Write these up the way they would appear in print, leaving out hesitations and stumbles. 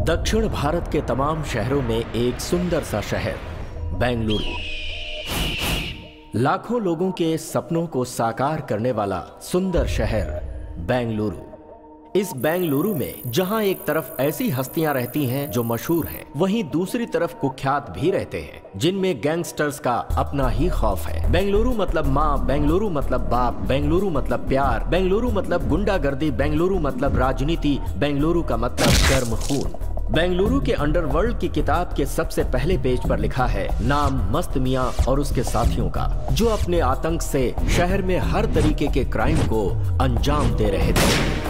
दक्षिण भारत के तमाम शहरों में एक सुंदर सा शहर बेंगलुरु, लाखों लोगों के सपनों को साकार करने वाला सुंदर शहर बेंगलुरु। इस बेंगलुरु में जहां एक तरफ ऐसी हस्तियां रहती हैं जो मशहूर हैं, वहीं दूसरी तरफ कुख्यात भी रहते हैं जिनमें गैंगस्टर्स का अपना ही खौफ है। बेंगलुरु मतलब माँ, बेंगलुरु मतलब बाप, बेंगलुरु मतलब प्यार, बेंगलुरु मतलब गुंडागर्दी, बेंगलुरु मतलब राजनीति, बेंगलुरु का मतलब गर्म खून। बेंगलुरु के अंडरवर्ल्ड की किताब के सबसे पहले पेज पर लिखा है नाम मस्त मियां और उसके साथियों का, जो अपने आतंक से शहर में हर तरीके के क्राइम को अंजाम दे रहे थे।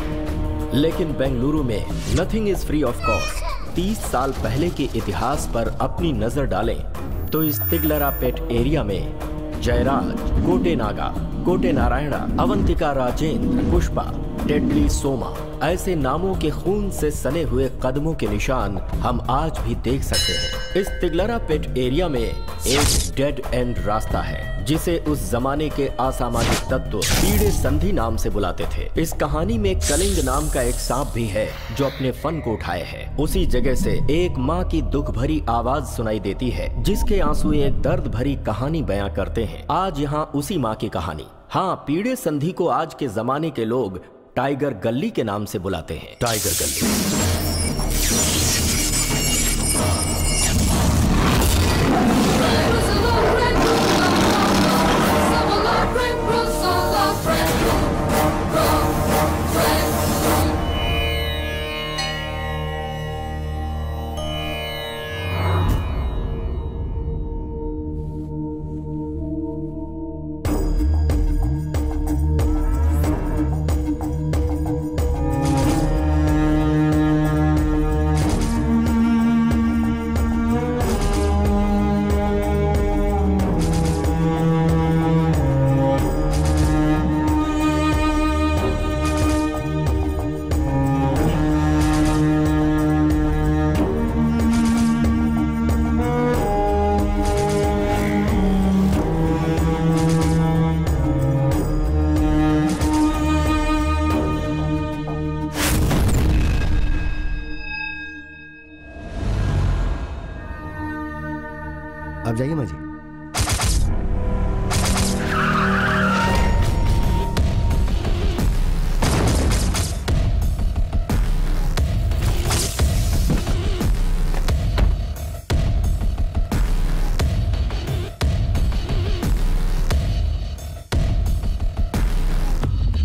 लेकिन बेंगलुरु में nothing is free of cost. 30 साल पहले के इतिहास पर अपनी नजर डालें तो इस तिगलरापेट एरिया में जयराज, कोटे नागा, कोटे नारायणा, अवंतिका राजेंद्र, पुष्पा, टेडली सोमा ऐसे नामों के खून से सने हुए कदमों के निशान हम आज भी देख सकते हैं। इस तिगलरापेट एरिया में एक डेड एंड रास्ता है जिसे उस जमाने के असामाजिक तत्व पीड़े संधि नाम से बुलाते थे। इस कहानी में कलिंग नाम का एक सांप भी है जो अपने फन को उठाए है। उसी जगह से एक माँ की दुख भरी आवाज सुनाई देती है जिसके आंसू एक दर्द भरी कहानी बयां करते हैं। आज यहाँ उसी माँ की कहानी। हाँ, पीड़े संधि को आज के जमाने के लोग टाइगर गली के नाम से बुलाते हैं। टाइगर गली। आप जाइए माँ जी।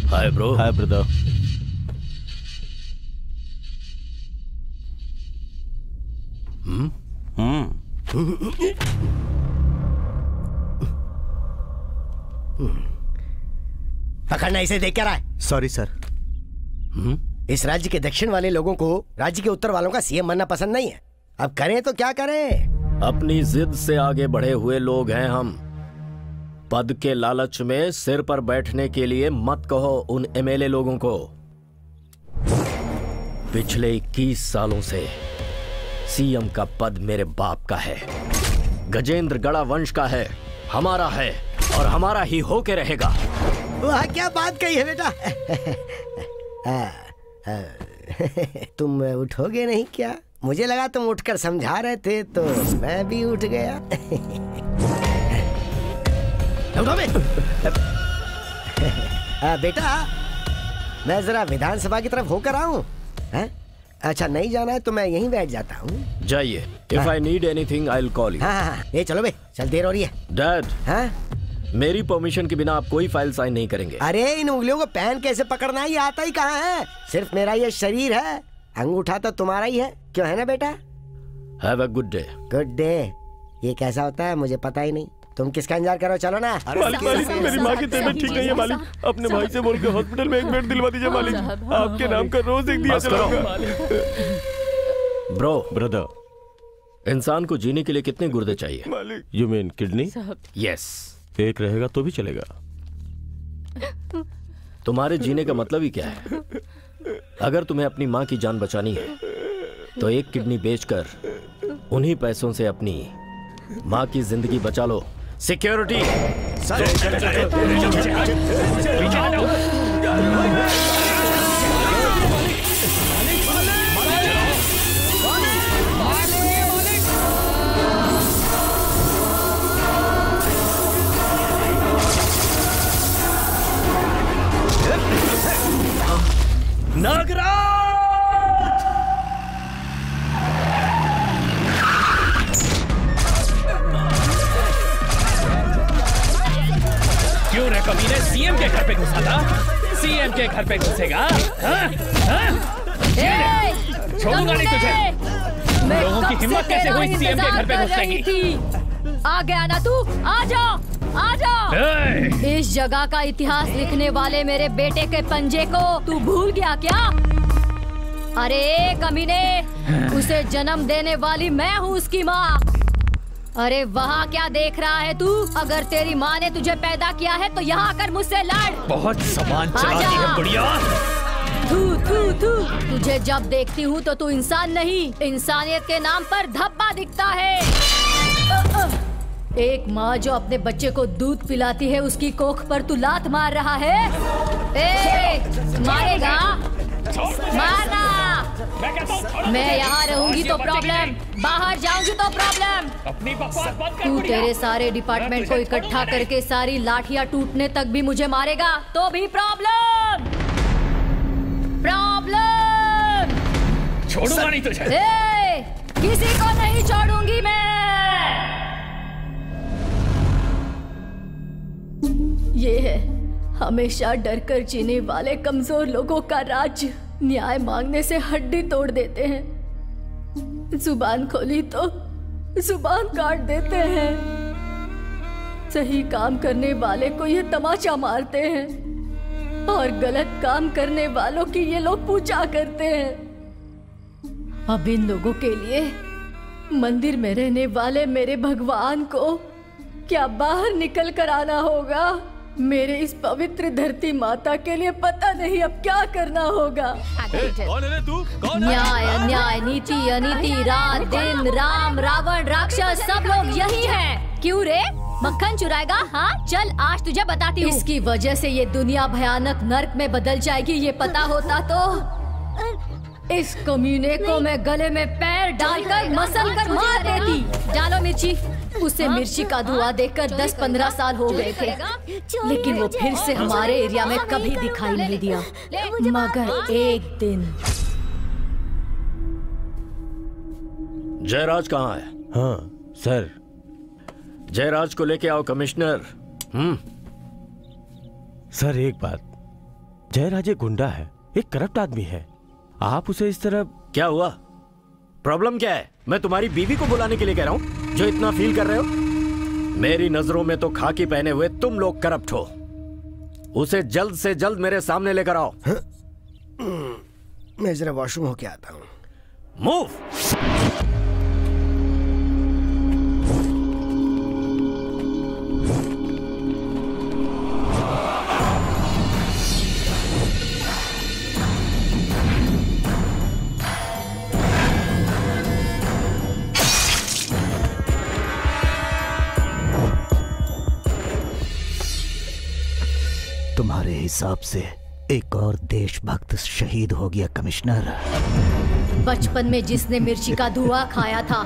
Hi bro. Hi brother. पकड़ना इसे देख क्या रहा है? Sorry sir. इस राज्य के दक्षिण वाले लोगों को राज्य के उत्तर वालों का सीएम बनना पसंद नहीं है। अब करें तो क्या करें? अपनी जिद से आगे बढ़े हुए लोग हैं हम। पद के लालच में सिर पर बैठने के लिए मत कहो उन एमएलए लोगों को। पिछले 21 सालों से सीएम का पद मेरे बाप का है, गजेंद्र गड़ा वंश का है, हमारा है और हमारा ही होके रहेगा। वाह, क्या बात कही है बेटा। तुम उठोगे नहीं क्या? मुझे लगा तुम उठकर समझा रहे थे तो मैं भी उठ गया। उठो बे। बेटा, मैं जरा विधानसभा की तरफ होकर आऊं। अच्छा, नहीं जाना है तो मैं यहीं बैठ जाता हूँ। जाइए। If I need anything, I'll call you. हाँ, ये चलो बे, चल देर हो रही है। डैड, हाँ? मेरी परमिशन के बिना आप कोई फाइल साइन नहीं करेंगे। अरे इन उंगलियों को पेन कैसे पकड़ना है ये आता ही कहाँ है? सिर्फ मेरा ये शरीर है, अंगूठा तो तुम्हारा ही है, क्यों है ना बेटा? Have a good day. Good day. ये कैसा होता है मुझे पता ही नहीं। तुम किसका इंतजार करो, चलो ना। मालिक, मेरी माँ की तबीयत ठीक नहीं है मालिक। अपने भाई से बोल के हॉस्पिटल में एक बेड दिलवा दीजिए मालिक। आपके नाम का रोज एक दिया चलाऊंगा। ब्रो, ब्रदर, इंसान को जीने के लिए कितने गुर्दे चाहिए? मालिक, यू मीन किडनी? यस। एक रहेगा तो भी चलेगा। तुम्हारे जीने का मतलब ही क्या है? अगर तुम्हें अपनी माँ की जान बचानी है तो एक किडनी बेचकर उन्हीं पैसों से अपनी माँ की जिंदगी बचा लो। सिक्योरिटी। नागराज! क्यों रे कमीने सीएम के घर पे घुसा था? सीएम के घर पे घुसेगा? छोड़ूंगा नहीं तुझे। लोगों की हिम्मत कैसे हुई सीएम के घर पे घुसने की? आ गया ना तू? आ जा, आ जा। इस जगह का इतिहास लिखने वाले मेरे बेटे के पंजे को तू भूल गया क्या? अरे कमीने, उसे जन्म देने वाली मैं हूँ उसकी माँ। अरे वहाँ क्या देख रहा है तू? अगर तेरी माँ ने तुझे पैदा किया है तो यहाँ आकर मुझसे लड़। बहुत सामान चलाती है बुढ़िया। थू थू थू। तुझे जब देखती हूँ तो तू इंसान नहीं, इंसानियत के नाम पर धब्बा दिखता है। एक माँ जो अपने बच्चे को दूध पिलाती है, उसकी कोख पर तू लात मार रहा है। मारेगा? मारना। मैं यहाँ रहूंगी तो प्रॉब्लम, बाहर जाऊंगी तो प्रॉब्लम। अपनी बकवास बंद कर। तू तेरे सारे डिपार्टमेंट को इकट्ठा करके सारी लाठियाँ टूटने तक भी मुझे मारेगा तो भी प्रॉब्लम। प्रॉब्लम। छोड़ूंगा नहीं तुझे। किसी को नहीं छोड़ूंगी मैं। ये है हमेशा डर कर जीने वाले कमजोर लोगों का राज्य। न्याय मांगने से हड्डी तोड़ देते हैं, जुबान खोली तो जुबान काट देते हैं। सही काम करने वाले को ये तमाचा मारते हैं और गलत काम करने वालों की ये लोग पूजा करते हैं। अब इन लोगों के लिए मंदिर में रहने वाले मेरे भगवान को क्या बाहर निकल कर आना होगा? मेरे इस पवित्र धरती माता के लिए पता नहीं अब क्या करना होगा। कौन है तू? कौन? न्याय अन्याय, नीति अनीति, रात दिन, राम रावण राक्षस, सब लोग यही हैं। क्यों रे, मक्खन चुराएगा? हाँ चल आज तुझे बताती हूँ। इसकी वजह से ये दुनिया भयानक नर्क में बदल जाएगी, ये पता होता तो इस कमीने को मैं गले में पैर डालकर मसल कर मार देती। डालो मिर्ची। उसे मिर्ची का धुआं देखकर 10-15 साल हो गए थे, लेकिन वो फिर से हमारे एरिया में कभी दिखाई नहीं दिया। मगर एक दिन। जयराज कहाँ है? हाँ सर। जयराज को लेके आओ कमिश्नर। सर एक बात, जयराज एक गुंडा है, एक करप्ट आदमी है। आप उसे इस तरह। क्या हुआ? प्रॉब्लम क्या है? मैं तुम्हारी बीवी को बुलाने के लिए कह रहा हूँ जो इतना फील कर रहे हो। मेरी नजरों में तो खाकी पहने हुए तुम लोग करप्ट हो। उसे जल्द से जल्द मेरे सामने लेकर आओ। मैं जरा वॉशरूम होके आता हूँ। मूव। तुम्हारे हिसाब से एक और देशभक्त शहीद हो गया कमिश्नर। बचपन में जिसने मिर्ची का धुआं खाया था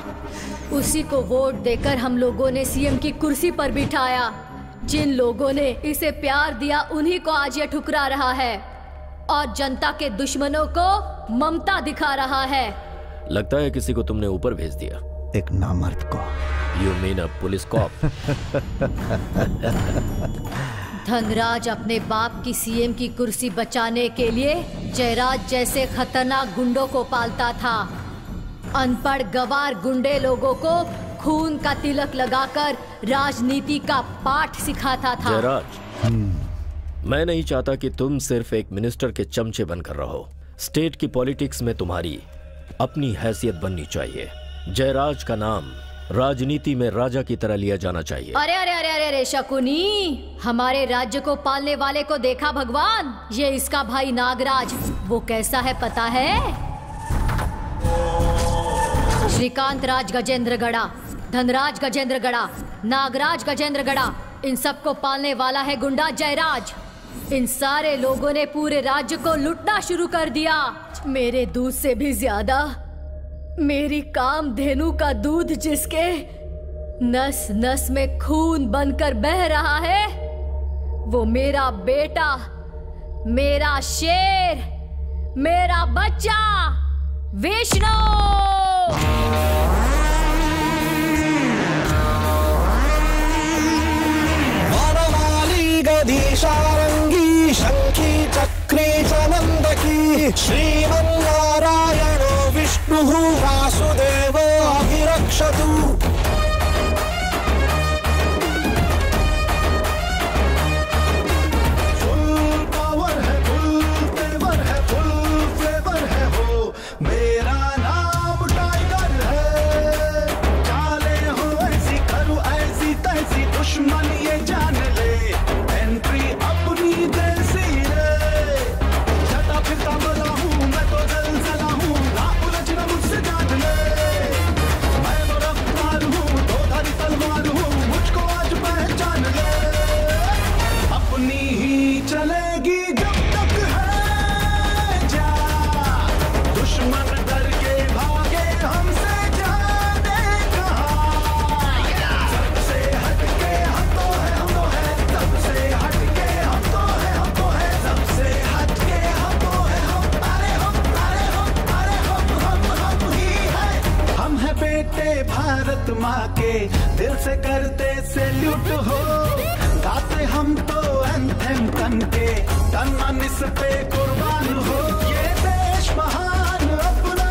उसी को वोट देकर हम लोगों ने सीएम की कुर्सी पर बिठाया। जिन लोगों ने इसे प्यार दिया उन्हीं को आज ये ठुकरा रहा है और जनता के दुश्मनों को ममता दिखा रहा है। लगता है किसी को तुमने ऊपर भेज दिया। एक नामर्द को। You mean a police cop? Dhanraj अपने बाप की सीएम की कुर्सी बचाने के लिए जयराज जैसे खतरनाक गुंडों को पालता था। अनपढ़ गवार गुंडे लोगों को खून का तिलक लगाकर राजनीति का पाठ सिखाता था। जयराज, मैं नहीं चाहता कि तुम सिर्फ एक मिनिस्टर के चमचे बनकर रहो। स्टेट की पॉलिटिक्स में तुम्हारी अपनी हैसियत बननी चाहिए। जयराज का नाम राजनीति में राजा की तरह लिया जाना चाहिए। अरे अरे अरे अरे अरे शकुनी, हमारे राज्य को पालने वाले को देखा भगवान? ये इसका भाई नागराज, वो कैसा है पता है? श्रीकांत राज गजेंद्र गड़ा, धनराज गजेंद्र गड़ा, नागराज गजेंद्र गड़ा, इन सबको पालने वाला है गुंडा जयराज। इन सारे लोगों ने पूरे राज्य को लूटना शुरू कर दिया। मेरे दूध से भी ज्यादा मेरी कामधेनु का दूध जिसके नस नस में खून बनकर बह रहा है, वो मेरा बेटा, मेरा शेर, मेरा बच्चा विष्णु। गदीशारंगी शंखी चक्री चनंदकी श्रीमन्नारायणो विष्णुः वासुदेवो अभिरक्षतु। भारत माँ के दिल से करते सैल्यूट हो। गाते हम तो एंथम तन के तन मन इस पे कुर्बान हो। ये देश महान अपना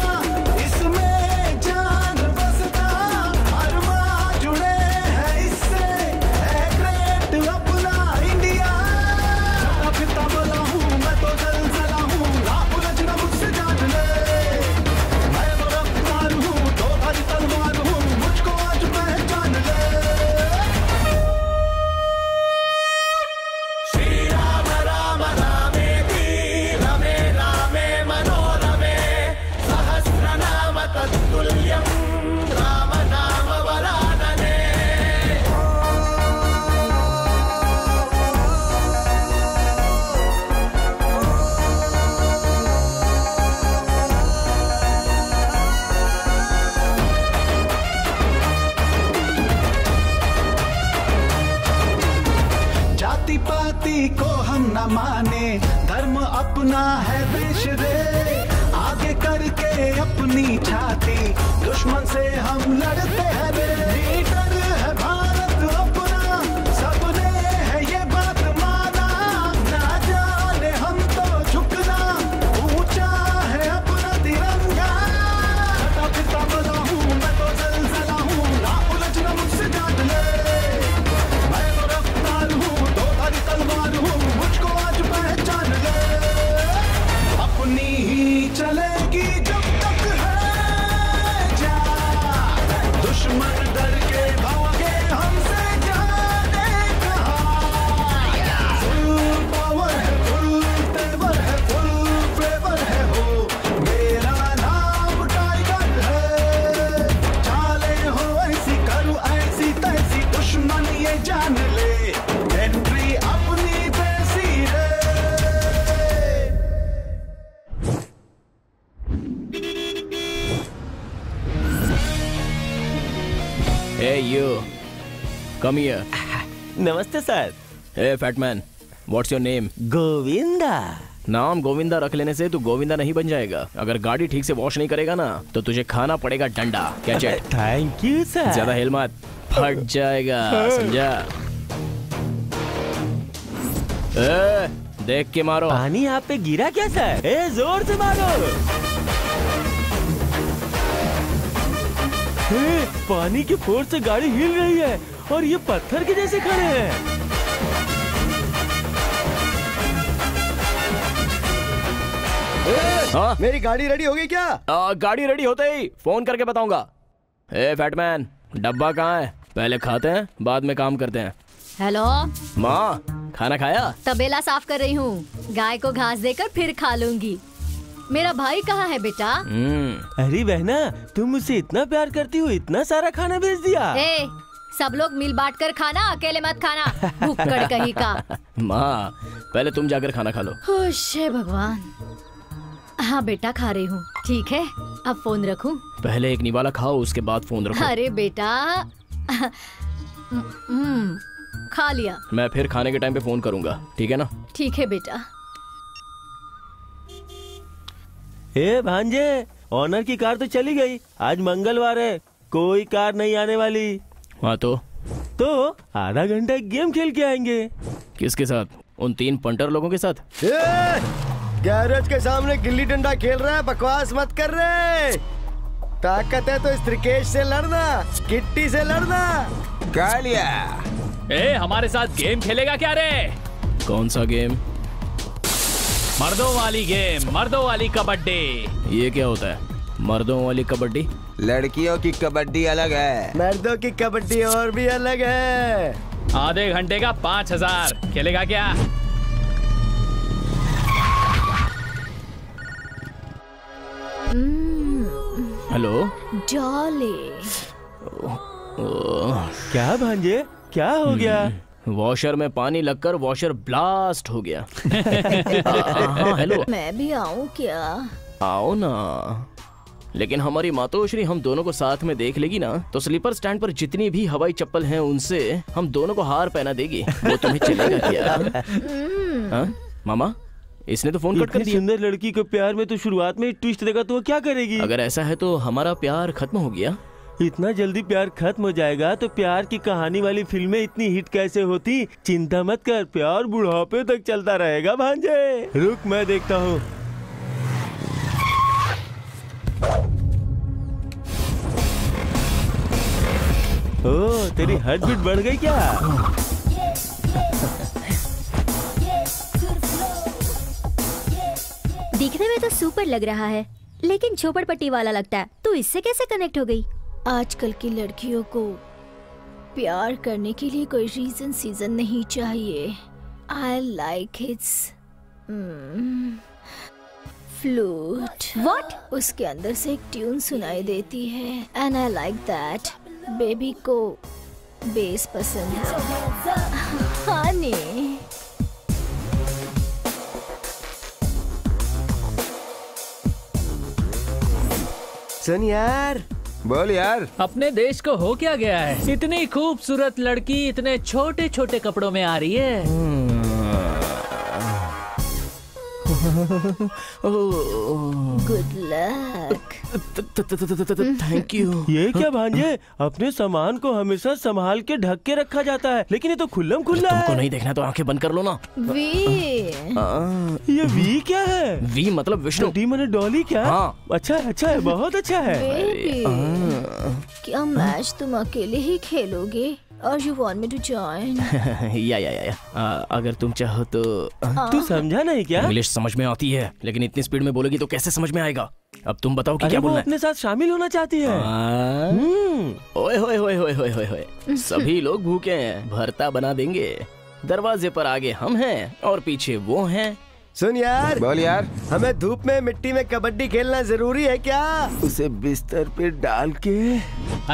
इसमें जान बसता अरमान जुड़े हैं इससे है ग्रेट अपना इंडिया। चला फिरता बोला हूँ मैं तो जलजला हूँ ना उलझना मुझसे जान ले। मैं तो रफ्तार हूँ दो धारी तलवार हूँ मुझको आज पहचान ले। श्री राम राम रामेति रमे रामे मनोरमे सहस्रनाम तत्तुल्यं राम नाम वरानने। जाति पाति को हम न माने धर्म अपना है देश रे। आगे करके अपनी छाती दुश्मन से हम लड़ते हैं रे। लीडर है भारत अपना सबने है ये बात माना। ना जाने हम तो झुकना ऊंचा है अपना तिरंगा। छटा फिरता बना हूँ मैं तो जलजला हूँ ना उलझना मुझसे जान ले। मैं तो रफ्तार हूँ दो धारी तलवार हूँ मुझको आज पहचान ले। अपनी ही चलेगी जब तक है जा। दुश्मन डर के भागे हमसे जाने कहाँ। फुल पावर है फुल तेवर है फुल फेवर है हो। मेरा नाम टाइगर है। चाले हो ऐसी करूँ ऐसी तैसी दुश्मन ये जान ले। एंट्री अपनी तैसी रे। Hey you, come here. नमस्ते sir. Hey fat man, what's your name? Govinda. नाम गोविंदा रख लेने से तू गोविंदा नहीं बन जाएगा। अगर गाड़ी ठीक से वॉश नहीं करेगा ना तो तुझे खाना पड़ेगा डंडा। Catch it. Thank you sir. ज्यादा हिल मत, फट जाएगा, समझा? ए, देख के मारो। पानी आप पे गिरा क्या सर? ए, जोर से मारो। ए, पानी के फोर्स से गाड़ी हिल रही है और ये पत्थर के जैसे खड़े हैं। हाँ? मेरी गाड़ी रेडी हो गई क्या? गाड़ी रेडी होते ही फोन करके बताऊंगा। ए फैटमैन, डब्बा कहाँ है? पहले खाते हैं बाद में काम करते हैं। हेलो माँ, खाना खाया? तबेला साफ कर रही हूँ, गाय को घास देकर फिर खा लूंगी। मेरा भाई कहाँ है बेटा? अरे बहना, तुम मुझसे इतना प्यार करती हो, इतना सारा खाना भेज दिया। ए, सब लोग मिल बांट कर खाना, अकेले मत खाना, भुक्कड़ कहीं का। माँ, पहले तुम जाकर खाना खा लो। हे भगवान। हाँ बेटा, खा रही हूँ। ठीक है, अब फोन रखूं? पहले एक निवाला खाओ, उसके बाद फोन रखो। अरे बेटा, खा लिया। मैं फिर खाने के टाइम पे फोन करूंगा, ठीक है ना? ठीक है बेटा। ए भांजे, ऑनर की कार तो चली गई। आज मंगलवार है, कोई कार नहीं आने वाली। हाँ तो आधा घंटा गेम खेल के आएंगे। किसके साथ? उन 3 पंटर लोगों के साथ। गैरेज के सामने गिल्ली डंडा खेल रहा है, बकवास मत कर रहे। ताकत है तो इस त्रिकेश से लड़ना, किट्टी से लड़ना। कालिया, हमारे साथ गेम खेलेगा क्या रे? कौन सा गेम? मर्दों वाली गेम, मर्दों वाली कबड्डी। ये क्या होता है? मर्दों वाली कबड्डी? लड़कियों की कबड्डी अलग है, मर्दों की कबड्डी और भी अलग है। आधे घंटे का 5000। खेलेगा क्या? हेलो डॉली। क्या भांजे, क्या हो गया? वॉशर में पानी लगकर वॉशर ब्लास्ट हो गया। हाँ, हेलो। मैं भी आऊँ क्या? आओ ना, लेकिन हमारी मातोश्री हम दोनों को साथ में देख लेगी ना तो स्लीपर स्टैंड पर जितनी भी हवाई चप्पल हैं उनसे हम दोनों को हार पहना देगी। वो तुम्हें चलेगा क्या? मामा, इसने तो फोन कट कर दिया। सुंदर लड़की को प्यार में तो शुरुआत में ट्विस्ट देगा तो वो क्या करेगी? अगर ऐसा है तो हमारा प्यार खत्म हो गया। इतना जल्दी प्यार खत्म हो जाएगा तो प्यार की कहानी वाली फिल्में इतनी हिट कैसे होती? चिंता मत कर, प्यार बुढ़ापे तक चलता रहेगा भांजे। रुक, मैं देखता हूँ। ओ, तेरी हार्ट बीट बढ़ गई क्या? दिखने में तो सुपर लग रहा है, लेकिन झोपड़पट्टी वाला लगता है। तू इससे कैसे कनेक्ट हो गई? आजकल की लड़कियों को प्यार करने के लिए कोई रीजन सीजन नहीं चाहिए। I like it's flute. What? उसके अंदर से एक ट्यून सुनाई देती है and I like that. Baby को बेस पसंद है। हनी, सुन यार। बोल यार। अपने देश को हो क्या गया है? इतनी खूबसूरत लड़की इतने छोटे छोटे कपड़ों में आ रही है। Good luck. Thank you. ये क्या भांजे, अपने सामान को हमेशा संभाल के ढक के रखा जाता है, लेकिन ये तो खुल्लम खुल्ला है। तुमको नहीं देखना तो आंखें बंद कर लो ना। वी। ये वी क्या है? वी मतलब विष्णु। डी माने डॉली क्या? हाँ। अच्छा है, बहुत अच्छा है। बेबी, क्या मैच तुम अकेले ही खेलोगे? Or you want me to join? अगर तुम चाहो तो। तू समझा नहीं क्या? इंग्लिश समझ में आती है, लेकिन इतनी स्पीड में बोलोगी तो कैसे समझ में आएगा? अब तुम बताओ कि क्या बोलना है? अपने साथ शामिल होना चाहती है। ओए होए होए होए होए होए होए। सभी लोग भूखे हैं, भरता बना देंगे। दरवाजे पर आगे हम हैं और पीछे वो हैं। सुन यार। बोल यार। हमें धूप में मिट्टी में कबड्डी खेलना जरूरी है क्या? उसे बिस्तर पे डाल के।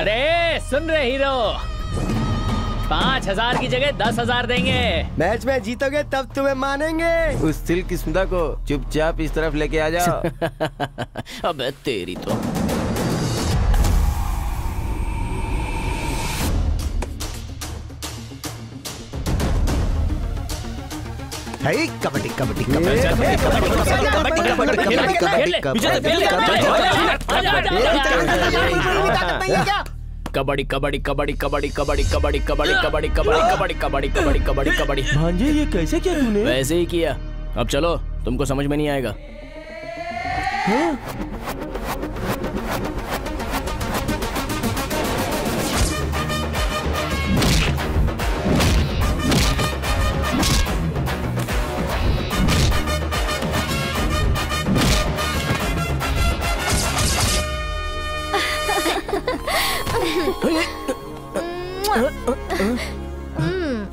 अरे सुन रहे हीरो, 5000 की जगह 10,000 देंगे। मैच में जीतोगे तब तुम्हें मानेंगे। उस सिल्क स्मिता को चुपचाप इस तरफ लेके आ जाओ। अबे तेरी तो। कबड्डी कबड्डी कबड्डी कबड्डी कबड्डी कबड्डी कबड्डी कबड्डी कबड्डी कबड्डी कबड्डी कबड्डी कबड्डी कबड्डी कबड्डी। भांजे ये कैसे किया तूने? वैसे ही किया। अब चलो, तुमको समझ में नहीं आएगा।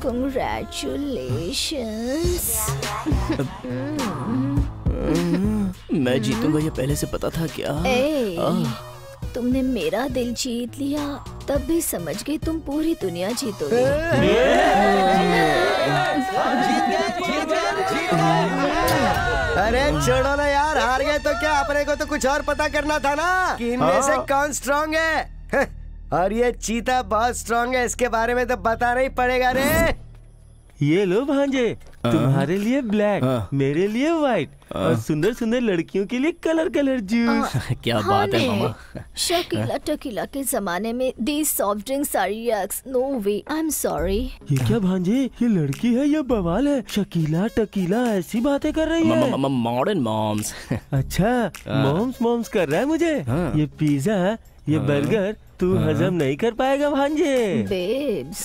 Congratulations. मैं जीतूंगा ये पहले से पता था क्या? तुमने मेरा दिल जीत लिया, तब भी समझ गई तुम पूरी दुनिया जीतोगे। अरे छोड़ो ना यार, हार गए तो क्या, अपने को तो कुछ और पता करना था ना कि इनमें से कौन स्ट्रांग है। और ये चीता बहुत स्ट्रांग है, इसके बारे में तो बताना ही पड़ेगा रे। ये लो भांजे, तुम्हारे लिए ब्लैक, मेरे लिए व्हाइट और सुंदर सुंदर लड़कियों के लिए कलर कलर जूस। क्या बात है मामा। शकीला टकीला के जमाने में these soft drinks are yucks. No way. I'm sorry. ये क्या भांजे, ये लड़की है या बवाल है? शकीला टकीला ऐसी बातें कर रही है। Modern moms. अच्छा मॉम्स मॉम्स कर रहा है मुझे। ये पिज्जा ये बर्गर तू हजम नहीं कर पाएगा भांजे। Babes.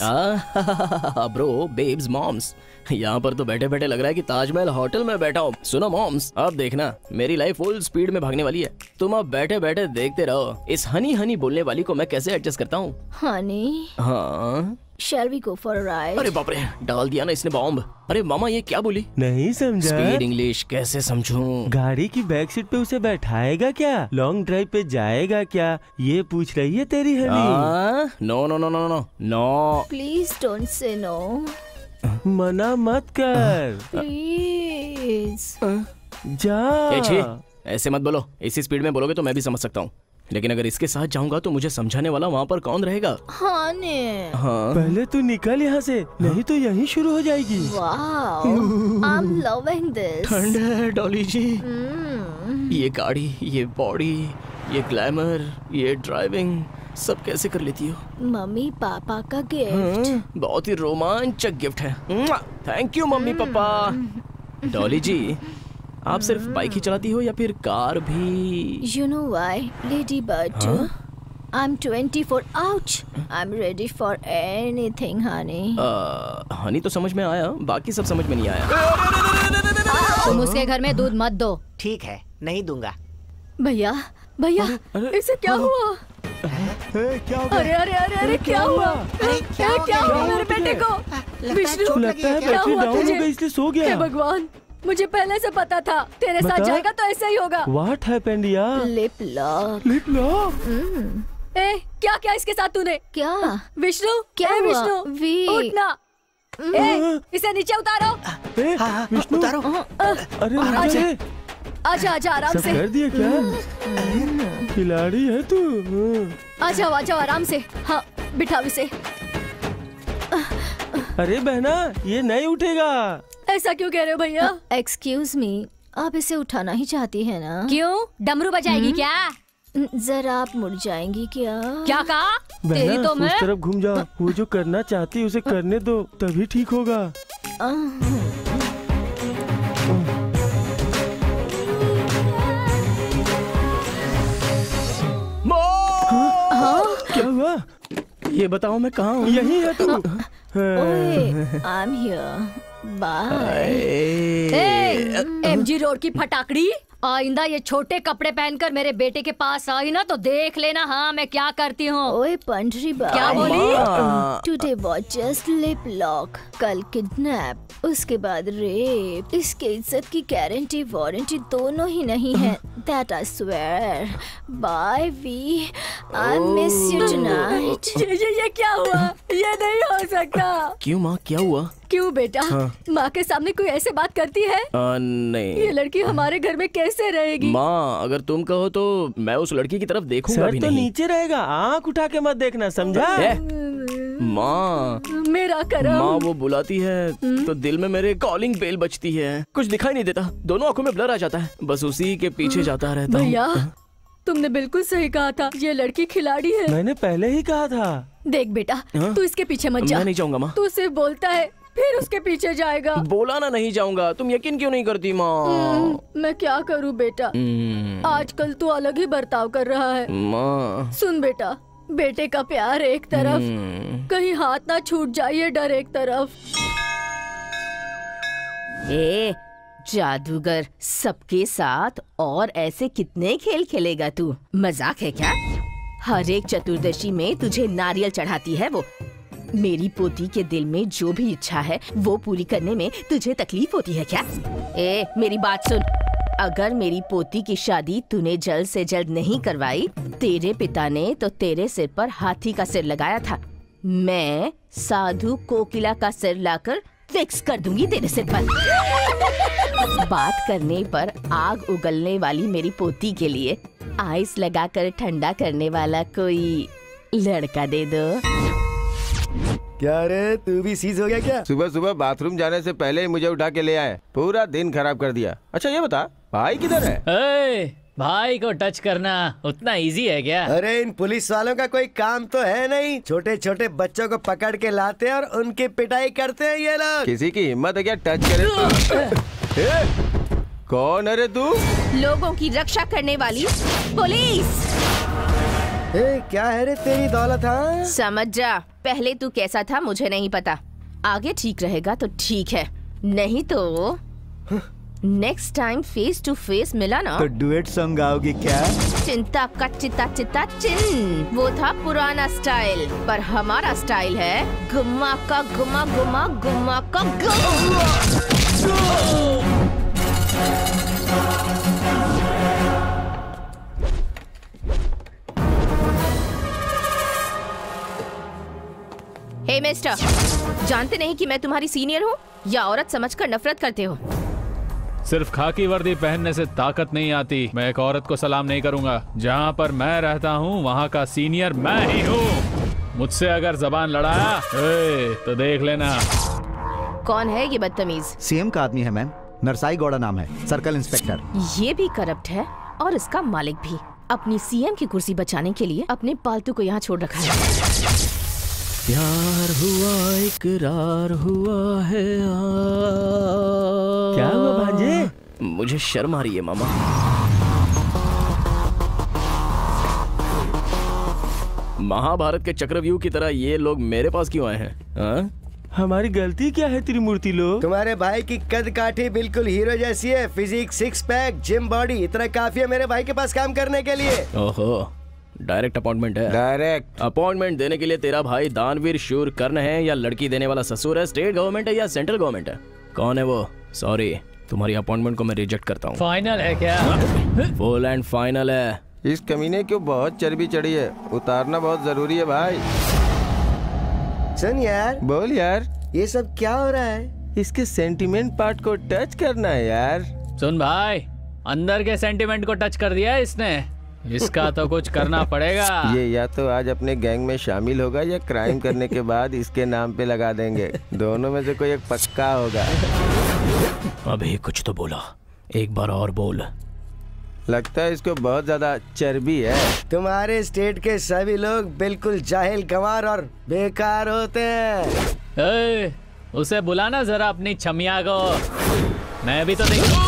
ब्रो बेब्स मॉम्स, यहाँ पर तो बैठे बैठे लग रहा है कि ताजमहल होटल में बैठा हूँ। सुनो मॉम्स, अब देखना मेरी लाइफ फुल स्पीड में भागने वाली है। तुम अब बैठे बैठे देखते रहो इस हनी हनी बोलने वाली को मैं कैसे एडजस्ट करता हूँ। Honey. हाँ Shall we go for a ride? अरे बाप रे, डाल दिया ना इसने बॉम्ब। अरे मामा ये क्या बोली? नहीं समझा। स्पीड इंग्लिश कैसे समझूं? गाड़ी की बैक सीट पे उसे बैठाएगा क्या? लॉन्ग ड्राइव पे जाएगा क्या? ये पूछ रही है तेरी honey. No no no no no no. Please don't say no. मना मत कर। Please. जा। ऐसे मत बोलो, इसी स्पीड में बोलोगे तो मैं भी समझ सकता हूँ, लेकिन अगर इसके साथ जाऊंगा तो मुझे समझाने वाला वहाँ पर कौन रहेगा? Honey. हाँ। पहले तू निकल यहाँ से, नहीं तो यहीं शुरू हो जाएगी। Wow. I'm loving this. ठंड है डॉली जी। ये गाड़ी, ये बॉडी, ये ग्लैमर, ये ड्राइविंग सब कैसे कर लेती हो? मम्मी पापा का गिफ्ट। बहुत ही रोमांचक गिफ्ट है। Thank you mummy papa. Dolly जी, आप सिर्फ बाइक ही चलाती हो या फिर कार भी? You know why, Lady Bird? I'm 24. Ouch! I'm ready for anything, honey. Honey तो समझ में आया, बाकी सब समझ में नहीं आया। तुम उसके घर में दूध मत दो। ठीक है, नहीं दूंगा। भैया भैया, इसे क्या हुआ? क्या हो गया? अरे अरे अरे अरे क्या हुआ? क्या हुआ मेरे बेटे को? विष्णु, लगता है क्या बैटरी हुआ डाउन हो तुझे? गई इसलिए सो गया। हे भगवान, मुझे पहले से पता था तेरे साथ बता? जाएगा तो ऐसा ही होगा। What happened यार? Lip lock. Lip lock? ए, क्या क्या इसके साथ तूने? क्या? विष्णु, क्या ए, हुआ? विष्णु, उठना। ए, इसे नीचे उतारो। विष्णु उतारो। अरे आजा आजा आराम सब से। कर दिया क्या? खिलाड़ी है तू। आजा आजा आराम से। हाँ, बिठाओ इसे। अरे बहना, ये नहीं उठेगा। ऐसा क्यों कह रहे हो भैया? एक्सक्यूज मी, आप इसे उठाना ही चाहती है ना? क्यों? डमरू बजाएगी क्या? जरा आप मुड़ जाएंगी क्या? क्या कहा? तेरी बहना तो उस मैं तरफ घूम जाओ, वो जो करना चाहती है उसे करने दो, तभी ठीक होगा। क्या हुआ? ये बताओ मैं कहाँ हूँ? यही है तू। I'm here. Bye. MG road की फटाकड़ी, आइंदा ये छोटे कपड़े पहनकर मेरे बेटे के पास आई ना तो देख लेना हाँ मैं क्या करती हूँ। ओए पंडरी बा, क्या बोली? Today was just lip lock, कल किडनैप, उसके बाद रेप। इसके इज्जत की गारंटी वारंटी दोनों ही नहीं है। That I swear. Bye V. I miss you tonight. ये क्या हुआ? ये नहीं हो सकता। क्यों माँ, क्या हुआ? क्यों बेटा? माँ के सामने कोई ऐसे बात करती है? नहीं। ये लड़की हमारे घर में कैसे रहेगी? माँ, अगर तुम कहो तो मैं उस लड़की की तरफ देखूंगा भी तो नहीं। नीचे रहेगा, आँख उठा के मत देखना, समझा? माँ, मेरा करम। माँ वो बुलाती है तो दिल में मेरे कॉलिंग बेल बजती है, कुछ दिखाई नहीं देता, दोनों आंखों में ब्लर आ जाता है, बस उसी के पीछे जाता रहता हूँ। भैया, तुमने बिल्कुल सही कहा था, ये लड़की खिलाड़ी है। मैंने पहले ही कहा था। देख बेटा, तू इसके पीछे मत जा। मैं नहीं जाऊंगा माँ। तू सिर्फ बोलता है, फिर उसके पीछे जाएगा। बोला ना नहीं जाऊंगा, तुम यकीन क्यों नहीं करती माँ? मैं क्या करूँ बेटा, आजकल तू अलग ही बर्ताव कर रहा है। माँ सुन बेटा, बेटे का प्यार एक तरफ, कहीं हाथ ना छूट जाए, डर एक तरफ। जादूगर सबके साथ और ऐसे कितने खेल खेलेगा तू? मजाक है क्या? हर एक चतुर्दशी में तुझे नारियल चढ़ाती है वो। मेरी पोती के दिल में जो भी इच्छा है वो पूरी करने में तुझे तकलीफ होती है क्या? मेरी बात सुन, अगर मेरी पोती की शादी तूने जल्द से जल्द नहीं करवाई, तेरे पिता ने तो तेरे सिर पर हाथी का सिर लगाया था। मैं साधु कोकिला का सिर लाकर फिक्स कर दूंगी तेरे सिर पर। बात करने पर आग उगलने वाली मेरी पोती के लिए आइस लगाकर ठंडा करने वाला कोई लड़का दे दो। क्या रे, तू भी सीज हो गया क्या? सुबह सुबह बाथरूम जाने से पहले ही मुझे उठा के ले आए, पूरा दिन खराब कर दिया। अच्छा ये बता, भाई किधर है? भाई को टच करना उतना इजी है क्या? अरे इन पुलिस वालों का कोई काम तो है नहीं, छोटे छोटे बच्चों को पकड़ के लाते हैं और उनकी पिटाई करते हैं ये लोग। किसी की हिम्मत है क्या टच करे? कौन है रे तू? लोगों की रक्षा करने वाली पुलिस। क्या है रे तेरी दौलत? हाँ समझ जा, पहले तू कैसा था मुझे नहीं पता, आगे ठीक रहेगा तो ठीक है, नहीं तो next time face to face मिला ना तो डुएट सॉन्ग गाओगी क्या? चिंता का चिता चिता चिन, वो था पुराना स्टाइल, पर हमारा स्टाइल है गुम्मा का गुम्मा गुम्मा गुम्मा का गुम्मा। हे मिस्टर, जानते नहीं कि मैं तुम्हारी सीनियर हूँ या औरत समझकर नफरत करते हो? सिर्फ खाकी वर्दी पहनने से ताकत नहीं आती। मैं एक औरत को सलाम नहीं करूंगा। जहाँ पर मैं रहता हूँ वहाँ का सीनियर मैं ही हूँ। मुझसे अगर जबान लड़ाया तो देख लेना। कौन है ये बदतमीज? सीएम का आदमी है मैम, नरसाई गौड़ा नाम है, सर्कल इंस्पेक्टर। ये भी करप्ट है और इसका मालिक भी। अपनी सीएम की कुर्सी बचाने के लिए अपने पालतू को यहाँ छोड़ रखा है। प्यार हुआ इकरार हुआ है। क्या हुआ भांजे? मुझे शर्म आ रही है मामा। महाभारत के चक्रव्यूह की तरह ये लोग मेरे पास क्यों आए हैं? हाँ? हमारी गलती क्या है त्रिमूर्ति लोग? तुम्हारे भाई की कद काठी बिल्कुल हीरो जैसी है, physique, six pack, gym body, इतना काफी है मेरे भाई के पास काम करने के लिए। ओहो, डायरेक्ट अपॉइंटमेंट है? डायरेक्ट अपॉइंटमेंट देने के लिए तेरा भाई दानवीर शूर कर्ण है या लड़की देने वाला ससुर है? स्टेट गवर्नमेंट है या सेंट्रल गवर्नमेंट है? कौन है वो? सॉरी, तुम्हारी अपॉइंटमेंट को मैं रिजेक्ट करता हूँ। फाइनल है क्या? फुल एंड फाइनल है। इस कमीने को बहुत चर्बी चढ़ी है, उतारना बहुत जरूरी है भाई। सुन यार। बोल यार। ये सब क्या हो रहा है? इसके सेंटिमेंट पार्ट को टच करना है यार। सुन भाई, अंदर के सेंटिमेंट को टच कर दिया है इसने, इसका तो कुछ करना पड़ेगा। ये या तो आज अपने गैंग में शामिल होगा या क्राइम करने के बाद इसके नाम पे लगा देंगे। दोनों में से कोई एक पक्का होगा। अभी कुछ तो बोला, एक बार और बोल। लगता है इसको बहुत ज्यादा चर्बी है। तुम्हारे स्टेट के सभी लोग बिल्कुल जाहिल, गंवार और बेकार होते हैं। उसे बुलाना जरा अपनी छमिया को, मैं भी तो देखूं।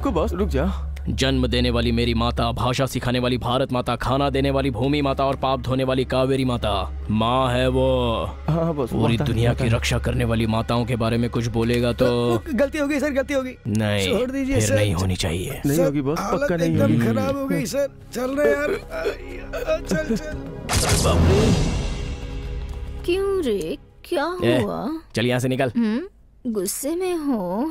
रुको बॉस, रुक जा। जन्म देने वाली मेरी माता, भाषा सिखाने वाली भारत माता, खाना देने वाली भूमि माता और पाप धोने वाली कावेरी माता माँ है वो। हाँ बॉस, पूरी दुनिया की रक्षा करने वाली माताओं के बारे में कुछ बोलेगा तो गलती हो गई सर, गलती हो गई। नहीं, छोड़ दीजिए फिर सर। नहीं होनी चाहिए। नहीं होगी बॉस, पक्का नहीं एकदम होगी। खराब हो गई सर। चल रहे यार, चल चल। क्यों रे, क्या हुआ? चल यहाँ से निकल। गुस्से में हो?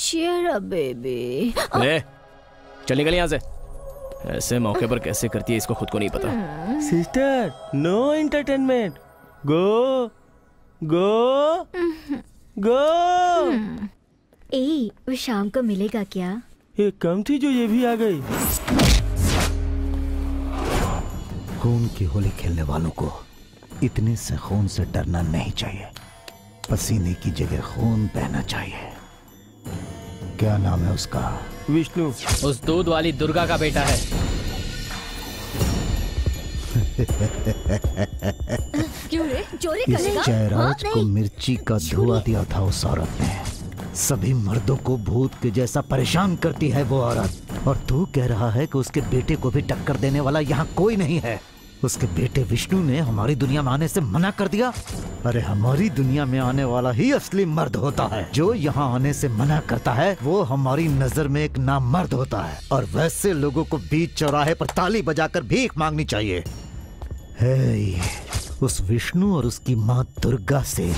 Cheer up, baby. ले, चल निकल यहाँ से। ऐसे मौके पर कैसे करती है इसको खुद को नहीं पता। Sister, no entertainment. Go go go. ए, वो शाम को मिलेगा क्या? ये कम थी जो ये भी आ गई। खून की होली खेलने वालों को इतने से खून से डरना नहीं चाहिए। पसीने की जगह खून बहना चाहिए। क्या नाम है उसका? विष्णु। उस दूध वाली दुर्गा का बेटा है। क्यों रे, चोरी इस करेगा? जयराज हाँ, को नहीं। मिर्ची का धुआं दिया था उस औरत ने। सभी मर्दों को भूत के जैसा परेशान करती है वो औरत। और तू कह रहा है कि उसके बेटे को भी टक्कर देने वाला यहाँ कोई नहीं है। उसके बेटे विष्णु ने हमारी दुनिया में आने से मना कर दिया। अरे हमारी दुनिया में आने वाला ही असली मर्द होता है। जो यहाँ आने से मना करता है वो हमारी नजर में एक नामर्द होता है। और वैसे लोगों को बीच चौराहे पर ताली बजाकर भीख मांगनी चाहिए। हे, उस विष्णु और उसकी माँ दुर्गा से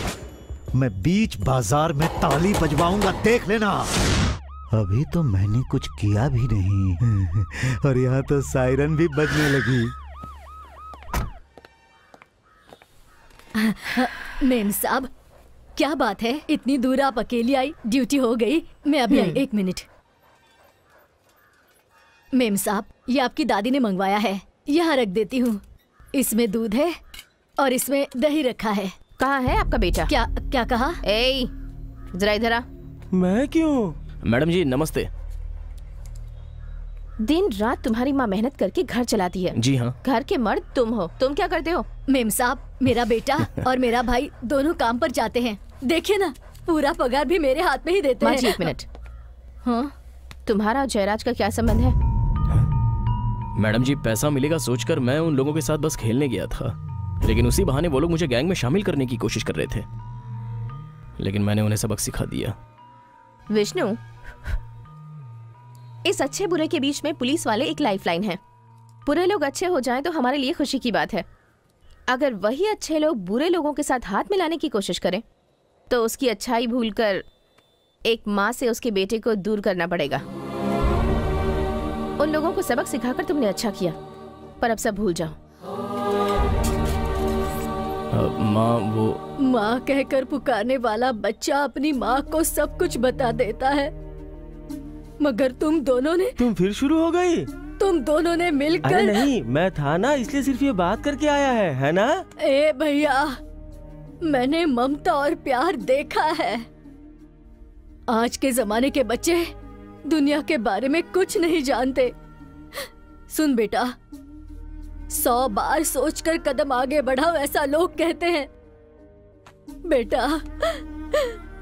मैं बीच बाजार में ताली बजवाऊंगा, देख लेना। अभी तो मैंने कुछ किया भी नहीं और यहाँ तो सायरन भी बजने लगी। मेम साहब, क्या बात है? इतनी दूर आप अकेली आई? ड्यूटी हो गई? मैं अभी आई, 1 मिनट। मेम साहब, ये आपकी दादी ने मंगवाया है, यहाँ रख देती हूँ। इसमें दूध है और इसमें दही रखा है। कहाँ है आपका बेटा? क्या कहा? ए, जरा इधर आ। मैं क्यों? मैडम जी नमस्ते। दिन रात तुम्हारी माँ मेहनत करके घर चलाती है। जी हाँ। घर के मर्द तुम हो, तुम क्या करते हो? मेम साहब, मेरा बेटा और मेरा भाई दोनों काम पर जाते हैं। देखिए ना, पूरा पगार भी मेरे हाथ में ही देते हैं। 1 मिनट। हाँ, तुम्हारा और जयराज का क्या संबंध है? मैडम जी, पैसा मिलेगा सोचकर मैं उन लोगों के साथ बस खेलने गया था, लेकिन उसी बहाने वो लोग मुझे गैंग में शामिल करने की कोशिश कर रहे थे, लेकिन मैंने उन्हें सबक सिखा दिया। विष्णु, इस अच्छे बुरे के बीच में पुलिस वाले एक लाइफलाइन है। बुरे लोग अच्छे हो जाएं तो हमारे लिए खुशी की बात है। अगर वही अच्छे लोग बुरे लोगों के साथ हाथ मिलाने की कोशिश करें तो उसकी अच्छाई भूलकर एक माँ से उसके बेटे को दूर करना पड़ेगा। उन लोगों को सबक सिखाकर तुमने अच्छा किया, पर अब सब भूल जाओ। माँ, वो माँ कहकर पुकारने वाला बच्चा अपनी माँ को सब कुछ बता देता है, मगर तुम दोनों ने फिर शुरू हो गई। तुम दोनों ने मिलकर। अरे नहीं, मैं था ना, इसलिए सिर्फ ये बात करके आया है ना? ए भैया, मैंने ममता और प्यार देखा है। आज के जमाने के बच्चे दुनिया के बारे में कुछ नहीं जानते। सुन बेटा, 100 बार सोचकर कदम आगे बढ़ाओ, ऐसा लोग कहते हैं। बेटा,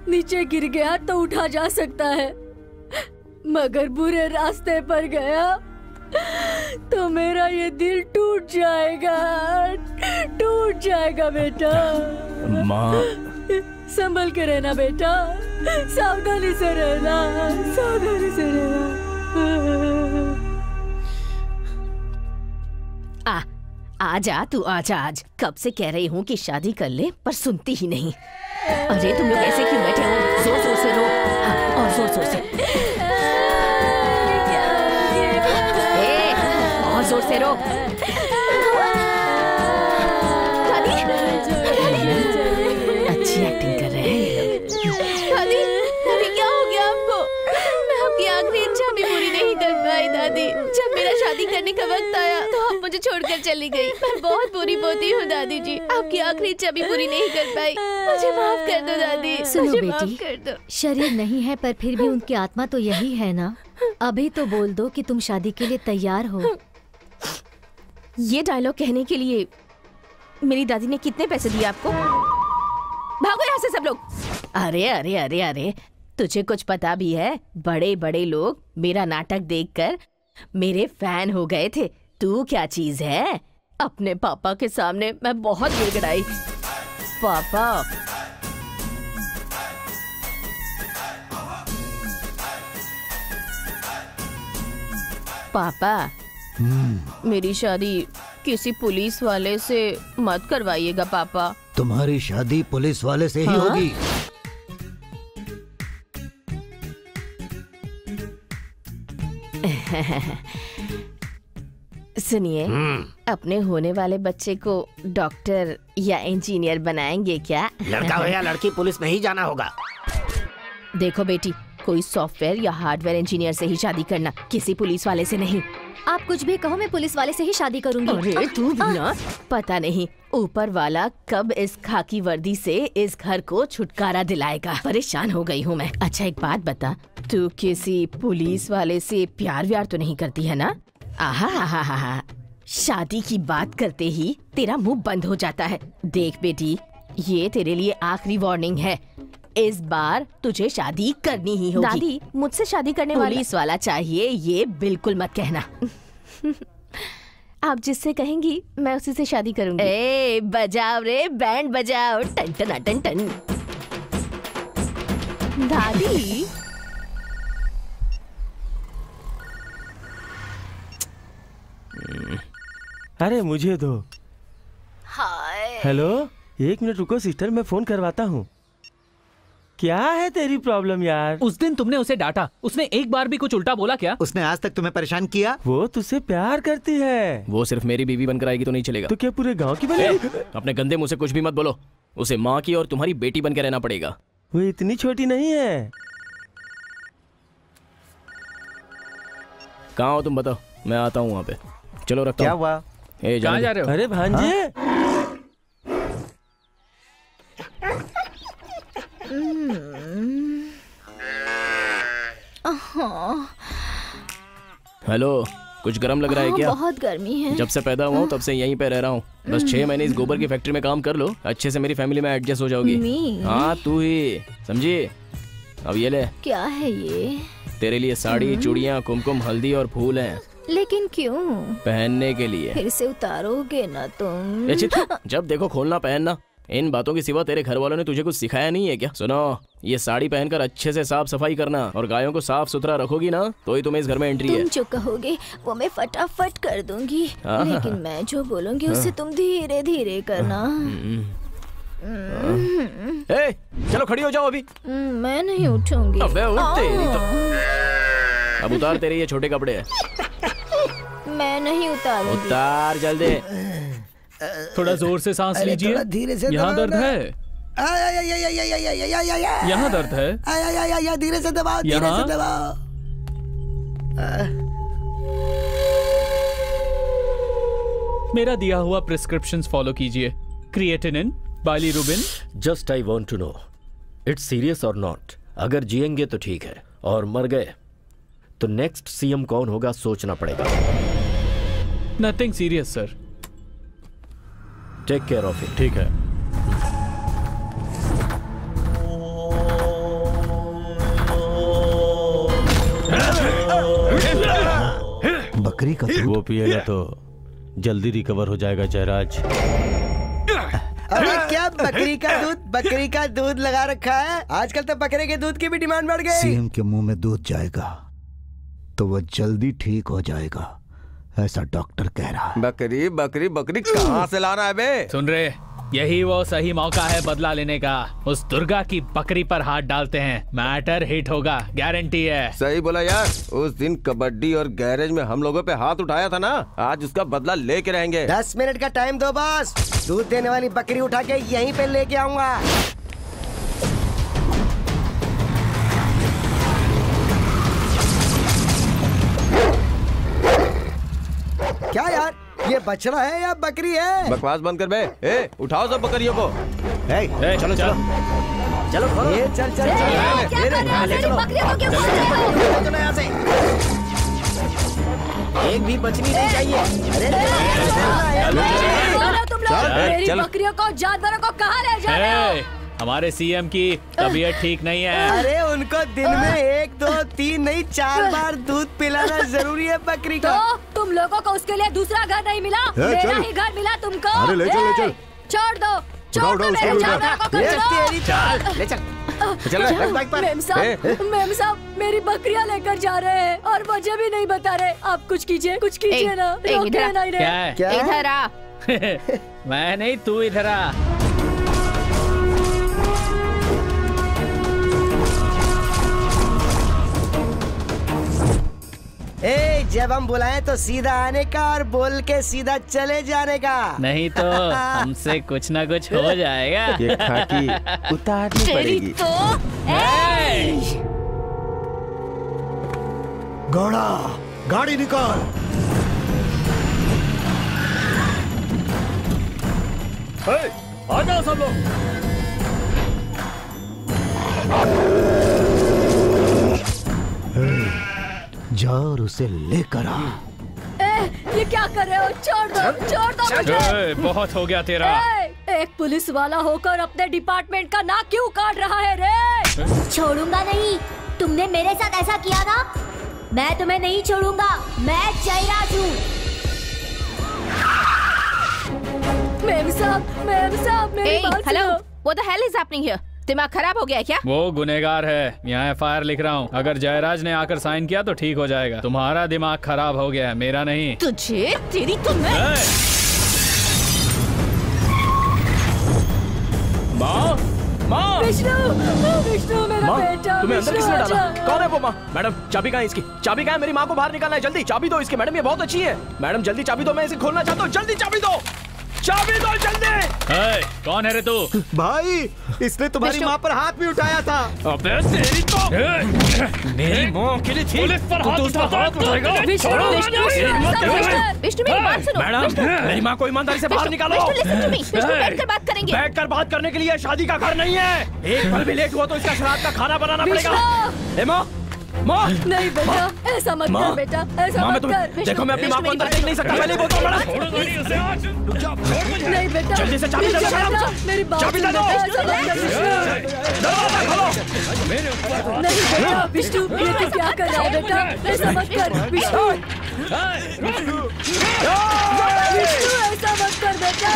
नीचे गिर गया तो उठा जा सकता है, मगर बुरे रास्ते पर गया तो मेरा ये दिल टूट जाएगा, टूट जाएगा बेटा। माँ, संभल के रहना बेटा, सावधानी से रहना, सावधानी से रहना। आजा तू, आजा आज। कब से कह रही हूँ कि शादी कर ले, पर सुनती ही नहीं। अरे तुम लोग ऐसे क्यों बैठे हो? जोर जोर से रो। हाँ, और जोर जोर से। और जोर से रो। अच्छी एक्टिंग कर रहे हैं। दादी, दादी क्या हो गया आपको? मैं आपकी आखिरी इच्छा भी पूरी नहीं कर पाई दादी। जब मेरा शादी करने का वक्त आया तो आप मुझे छोड़कर चली गई। मैं बहुत बुरी पोती हूँ दादी जी, आपकी आखिरी इच्छा भी पूरी नहीं कर पाई। मुझे माफ कर दो दादी, सुनो मुझे बेटी, माफ कर दो। शरीर नहीं है पर फिर भी उनकी आत्मा तो यही है ना। अभी तो बोल दो कि तुम शादी के लिए तैयार हो। ये डायलॉग कहने के लिए मेरी दादी ने कितने पैसे दिए आपको? भागो यहाँ से सब लोग। अरे अरे अरे अरे, तुझे कुछ पता भी है? बड़े बड़े लोग मेरा नाटक देखकर मेरे फैन हो गए थे। तू क्या चीज है? अपने पापा के सामने मैं बहुत गिड़गिड़ाई। पापा पापा मेरी शादी किसी पुलिस वाले से मत करवाइएगा पापा। तुम्हारी शादी पुलिस वाले से ही होगी। सुनिए, अपने होने वाले बच्चे को डॉक्टर या इंजीनियर बनाएंगे क्या? लड़का हो या लड़की, पुलिस में ही जाना होगा। देखो बेटी, कोई सॉफ्टवेयर या हार्डवेयर इंजीनियर से ही शादी करना, किसी पुलिस वाले से नहीं। आप कुछ भी कहो, मैं पुलिस वाले से ही शादी करूंगी। अरे तू भी ना, पता नहीं ऊपर वाला कब इस खाकी वर्दी से इस घर को छुटकारा दिलाएगा। परेशान हो गई हूँ मैं। अच्छा एक बात बता, तू किसी पुलिस वाले से प्यार व्यार तो नहीं करती है ना? आहा, शादी की बात करते ही तेरा मुंह बंद हो जाता है। देख बेटी, ये तेरे लिए आखिरी वार्निंग है। इस बार तुझे शादी करनी ही होगी। दादी, मुझसे शादी करने पुलिस वाला चाहिए, ये बिल्कुल मत कहना। आप जिससे कहेंगी मैं उसी से शादी करूंगी। ए, बजाओ रे, बैंड बजाओ, टन टन टन टन। दादी अरे मुझे दो। हाय। हेलो, एक मिनट रुको सिस्टर, मैं फोन करवाता हूँ। क्या है तेरी प्रॉब्लम यार? उस दिन तुमने उसे डांटा, उसने एक बार भी कुछ उल्टा बोला क्या? उसने आज तक तुम्हें परेशान किया? वो तुझसे प्यार करती है। वो सिर्फ मेरी बीवी बनकर आएगी तो नहीं चलेगा। तो क्या पूरे गांव की बनेगी? अपने गंदे मुंह से कुछ भी मत बोलो। उसे माँ की और तुम्हारी बेटी बनकर रहना पड़ेगा। वो इतनी छोटी नहीं है। कहाँ हो तुम, बताओ, मैं आता हूँ वहाँ पे। चलो रखता क्या हूँ। हुआ? कहाँ जा रहे हो? अरे भांजे, हेलो, कुछ गर्म लग रहा है क्या? बहुत गर्मी है। जब से पैदा हुआ हूँ तब से यहीं पे रह रहा हूँ। बस 6 महीने इस गोबर की फैक्ट्री में काम कर लो, अच्छे से मेरी फैमिली में एडजस्ट हो जाओगी। हाँ तू ही समझी। अब ये ले, क्या है ये? तेरे लिए साड़ी, चूड़ियाँ, कुमकुम, हल्दी और फूल हैं। लेकिन क्यों? पहनने के लिए। फिर से उतारोगे ना तुम? ये चित, जब देखो खोलना पहनना। इन बातों के सिवा तेरे घर वालों ने तुझे कुछ सिखाया नहीं है क्या? सुनो, ये साड़ी पहनकर अच्छे से साफ सफाई करना और गायों को साफ सुथरा रखोगी ना तो ही तुम्हें इस घर में एंट्री है। तुम जो कहोगे वो मैं फटाफट कर दूंगी, लेकिन मैं जो बोलूंगी उसे तुम धीरे धीरे करना। ए, चलो खड़ी हो जाओ अभी। मैं नहीं उठूंगी। अबे उठ तेरी तो। अब उतार तेरे ये छोटे कपड़े हैं। मैं नहीं उतारूंगी। उतार जल्दी। थोड़ा जोर से सांस लीजिए। धीरे से यहाँ दर्द है? यहाँ दर्द है? धीरे से दबाओ, धीरे से दबाओ। मेरा दिया हुआ प्रिस्क्रिप्शंस फॉलो कीजिए। Creatinine, bilirubin. Just I want to know, it's serious और नॉट। अगर जिएंगे तो ठीक है, और मर गए तो नेक्स्ट सीएम कौन होगा सोचना पड़ेगा। Nothing serious sir. Take care of it. ठीक है। बकरी का दूध वो पिएगा तो जल्दी रिकवर हो जाएगा जयराज। अरे क्या बकरी का दूध लगा रखा है? आजकल तो बकरे के दूध की भी डिमांड बढ़ गई। सीएम के मुंह में दूध जाएगा तो वो जल्दी ठीक हो जाएगा, ऐसा डॉक्टर कह रहा है। बकरी बकरी बकरी कहाँ से लाना है बे? सुन रहे, यही वो सही मौका है बदला लेने का। उस दुर्गा की बकरी पर हाथ डालते हैं, मैटर हिट होगा, गारंटी है। सही बोला यार, उस दिन कबड्डी और गैरेज में हम लोगों पे हाथ उठाया था ना, आज उसका बदला लेके रहेंगे। 10 मिनट का टाइम दो बॉस, दूध देने वाली बकरी उठा के यहीं पे लेके आऊंगा। क्या यार, ये बछड़ा है या बकरी है? बकवास बंद कर बे। ए, उठाओ सब बकरियों को। चलो चलो चलो खोलो। ये चल चल चलो यहाँ से। एक भी बचनी नहीं चाहिए। तुम लोग मेरी बकरियों को, जानवरों को कहाँ ले जा रहे हो? हमारे सीएम की तबीयत ठीक नहीं है। अरे उनको दिन में 1, 2, 3 नहीं 4 बार दूध पिलाना जरूरी है बकरी का। तो तुम लोगों को उसके लिए दूसरा घर नहीं मिला, मेरा ही घर मिला तुमको। अरे ले चल, ले चल। छोड़ दो, छोड़ दो मेरे जानवर को। तेरी चाल ले चल। मेम साहब मेरी बकरियां लेकर जा रहे हैं और मुझे भी नहीं बता रहे। आप कुछ कीजिए ना। क्या इधर आ। मैं नहीं, तू इधर आ। जब हम बुलाएं तो सीधा आने का और बोल के सीधा चले जाने का। नहीं तो हमसे कुछ ना कुछ हो जाएगा। ये खाकी उतारनी पड़ेगी। घोड़ा गाड़ी निकाल। आ जाओ सब लोग। जा और उसे लेकर आ। ये क्या कर रहे हो? छोड़ दो मुझे। बहुत हो गया तेरा। एक पुलिस वाला होकर अपने डिपार्टमेंट का नाक क्यों काट रहा है रे? छोड़ूंगा नहीं। तुमने मेरे साथ ऐसा किया ना, मैं तुम्हें नहीं छोड़ूंगा। मैं जयराज हूँ। मेम साहब मेरी बात हेलो, सुनो। what the hell is happening here? दिमाग खराब हो गया क्या? वो गुनहगार है, यहाँ एफआईआर लिख रहा हूँ। अगर जयराज ने आकर साइन किया तो ठीक हो जाएगा। तुम्हारा दिमाग खराब हो गया है, मेरा नहीं। तुझे तेरी तुम्हें माँ विष्णु मेरा बेटा। तुम्हें अंदर किसने डाला? विष्णु, कौन है वो? माँ मैडम चाबी कहाँ है इसकी? चाबी कहाँ है? मेरी माँ को बाहर निकालना है, जल्दी चाबी दो इसकी। मैडम ये बहुत अच्छी है। मैडम जल्दी चाबी दो, मैं इसे खोलना चाहता हूँ। जल्दी चाबी दो, चाबी दो जल्दी। कौन है रे तू? भाई इसने तुम्हारी माँ पर हाथ भी उठाया था। अबे तेरी तो मेरी माँ के लिए थी। पुलिस पर हाथ उठाएगा? विष्णु मेरी बात सुनो। मैडम मेरी माँ को ईमानदारी से बाहर निकालो। विष्णु बैठकर बात करेंगे। बैठकर बात करने के लिए शादी का घर नहीं है। एक पल भी लेट हुआ तो इसका श्राद्ध का खाना बनाना पड़ेगा। माँ नहीं बेटा, ऐसा मत कर बेटा, ऐसा मत कर। देखो मैं अपनी माँ को अंदर देख नहीं सकता। पहले बोलता हूँ मैडम। नहीं बेटा, जल्दी से चाबी दे दो मैडम। मेरी बात चाबी दे दो। दरवाजा खोलो। नहीं बेटा विष्णु, ये तू क्या कर रहा है बेटा? ऐसा मत कर विष्णु। विष्णु ऐसा मत कर बेटा।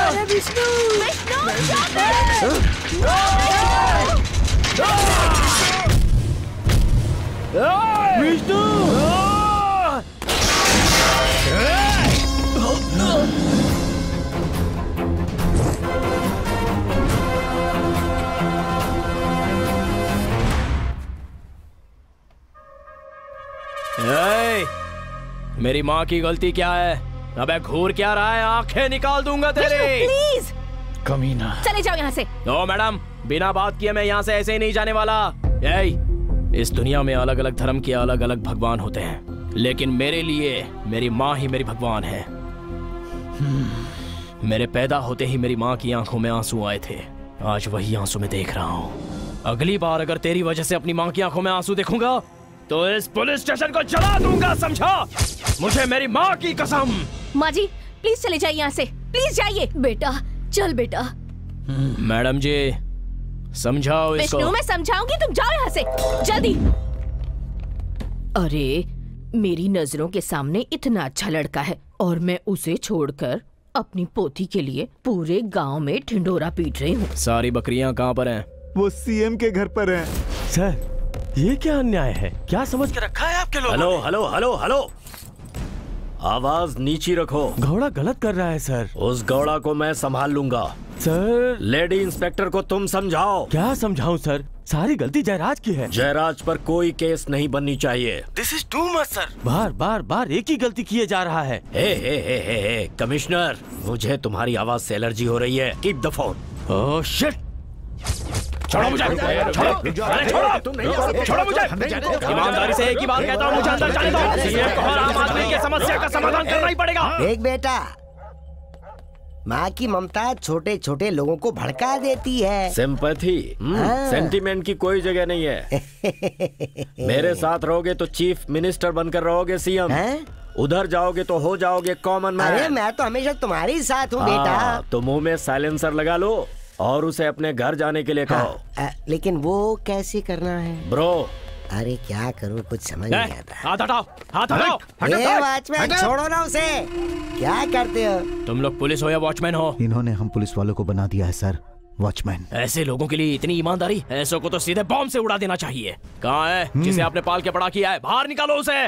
अरे विष्णु विष्णु मेरी माँ की गलती क्या है? अबे घूर क्या रहा है? आंखें निकाल दूंगा तेरे। प्लीज कमीना। चले जाओ यहाँ से। ओ मैडम बिना बात किए मैं यहाँ से ऐसे ही नहीं जाने वाला। इस दुनिया में अलग अलग धर्म के अलग अलग भगवान होते हैं, लेकिन मेरे लिए मेरी माँ ही मेरी भगवान है। मेरे पैदा होते ही मेरी माँ की आंखों में आंसू आए थे। आज वही आंसू मैं देख रहा हूँ। अगली बार अगर तेरी वजह से अपनी माँ की आंखों में आंसू देखूंगा तो इस पुलिस स्टेशन को जला दूंगा, समझा? मुझे मेरी माँ की कसम। माँ जी प्लीज चले जाइए यहाँ से, प्लीज जाइए। बेटा चल बेटा। मैडम जी समझाओ इसको। विष्णु मैं समझाऊंगी, तुम जाओ यहाँ से जल्दी। अरे मेरी नजरों के सामने इतना अच्छा लड़का है और मैं उसे छोड़कर अपनी पोती के लिए पूरे गांव में ढिंडोरा पीट रही हूँ। सारी बकरियां कहाँ पर हैं? वो सीएम के घर पर हैं। सर ये क्या अन्याय है? क्या समझ के रखा है आपके लोगों ने? हेलो हेलो हेलो हेलो, आवाज नीची रखो। घोड़ा गलत कर रहा है सर। उस घोड़ा को मैं संभाल लूंगा। सर लेडी इंस्पेक्टर को तुम समझाओ। क्या समझाऊं सर? सारी गलती जयराज की है। जयराज पर कोई केस नहीं बननी चाहिए। This is too much sir. बार बार बार एक ही गलती किए जा रहा है। हे कमिश्नर, मुझे तुम्हारी आवाज से एलर्जी हो रही है। Keep the phone. Oh shit. छोड़ो मुझे, छोड़ो मुझे। ईमानदारी से एक ही बात कहता हूँ, मुझे अंदर जाने दो। सीएम को और आम आदमी की समस्या का समाधान करना ही पड़ेगा। देख बेटा, माँ की ममता छोटे छोटे लोगों को भड़का देती है। सिंपैथी, सेंटिमेंट की कोई जगह नहीं है। मेरे साथ रहोगे तो चीफ मिनिस्टर बनकर रहोगे सीएम। उधर जाओगे तो हो जाओगे कॉमन मैन। अरे मैं तो हमेशा तुम्हारे साथ हूँ बेटा। तो मुंह में साइलेंसर लगा लो। और उसे अपने घर जाने के लिए कहो। लेकिन वो कैसे करना है ब्रो? अरे क्या करूं, कुछ समझ नहीं आता। हाथ हटाओ, हाथ हटाओ। वॉचमैन छोड़ो ना उसे, क्या करते हो तुम लोग? पुलिस हो या वॉचमैन हो? इन्होंने हम पुलिस वालों को बना दिया है सर, वॉचमैन। ऐसे लोगों के लिए इतनी ईमानदारी? ऐसों को तो सीधे बॉम्ब से उड़ा देना चाहिए। कहाँ है जिसे आपने पाल के बड़ा किया है? बाहर निकालो उसे।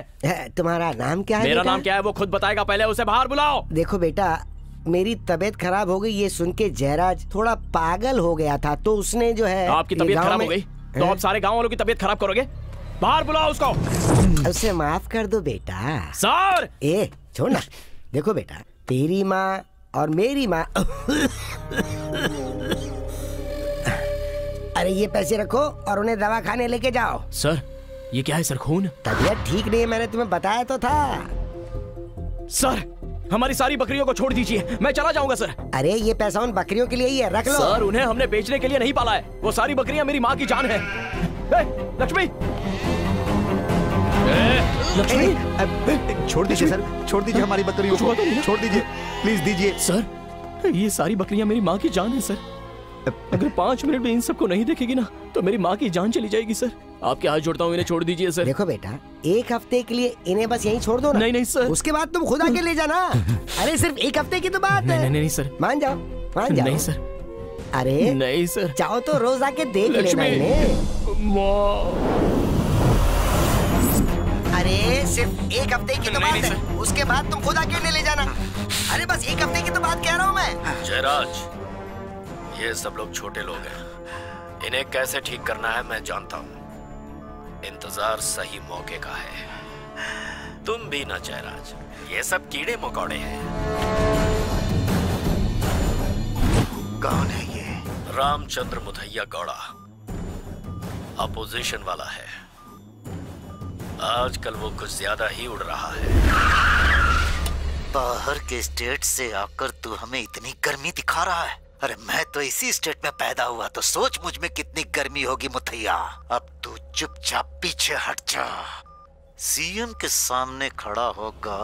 तुम्हारा नाम क्या है? मेरा नाम क्या है वो खुद बताएगा, पहले उसे बाहर बुलाओ। देखो बेटा, मेरी तबीयत खराब हो गई ये सुन के जयराज थोड़ा पागल हो गया था, तो उसने जो है। आपकी तबीयत खराब हो गई तो आप सारे गाँव वालों की तबीयत खराब करोगे? बाहर बुलाओ उसको। उसे माफ कर दो बेटा। सर छोड़ ना। देखो बेटा, तेरी माँ और मेरी माँ अरे ये पैसे रखो और उन्हें दवा खाने लेके जाओ। सर ये क्या है सर? खून? तबीयत ठीक नहीं है, मैंने तुम्हें बताया तो था। सर हमारी सारी बकरियों को छोड़ दीजिए, मैं चला जाऊंगा सर। अरे ये पैसा उन बकरियों के लिए ही है, रख लो। सर उन्हें हमने बेचने के लिए नहीं पाला है, वो सारी बकरियां मेरी माँ की जान है। लक्ष्मी, लक्ष्मी छोड़ दीजिए सर, छोड़ दीजिए हमारी बकरियों को, छोड़ दीजिए प्लीज दीजिए। सर ये सारी बकरियां मेरी माँ की जान है सर। अगर 5 मिनट में इन सबको नहीं देखेगी ना तो मेरी माँ की जान चली जाएगी सर। आपके हाथ जोड़ता हूँ, इन्हें छोड़ दीजिए सर। देखो बेटा, 1 हफ्ते के लिए इन्हें बस यहीं छोड़ दो ना। नहीं सर, उसके बाद तुम खुद आके ले जाना। अरे सिर्फ 1 हफ्ते की तो बात है। नहीं सर, मान जाओ, मान जाओ। नहीं सर। अरे नहीं सर, चाहो तो रोज आके देख लेना इन्हें। अरे सिर्फ 1 हफ्ते की तो बात है, उसके बाद तुम खुद आके ले जाना। अरे बस 1 हफ्ते की तो बात कह रहा हूँ मैं। जयराज, ये सब लोग छोटे लोग हैं, इन्हें कैसे ठीक करना है मैं जानता हूँ। इंतजार सही मौके का है। तुम भी ना जयराज, ये सब कीड़े मकोड़े हैं। कौन है ये? रामचंद्र मुथैया गौड़ा, अपोजिशन वाला है। आजकल वो कुछ ज्यादा ही उड़ रहा है। बाहर के स्टेट से आकर तू हमें इतनी गर्मी दिखा रहा है? अरे मैं तो इसी स्टेट में पैदा हुआ, तो सोच मुझ में कितनी गर्मी होगी मुथैया। अब तू चुपचाप पीछे हट जा। सीएम के सामने खड़ा होगा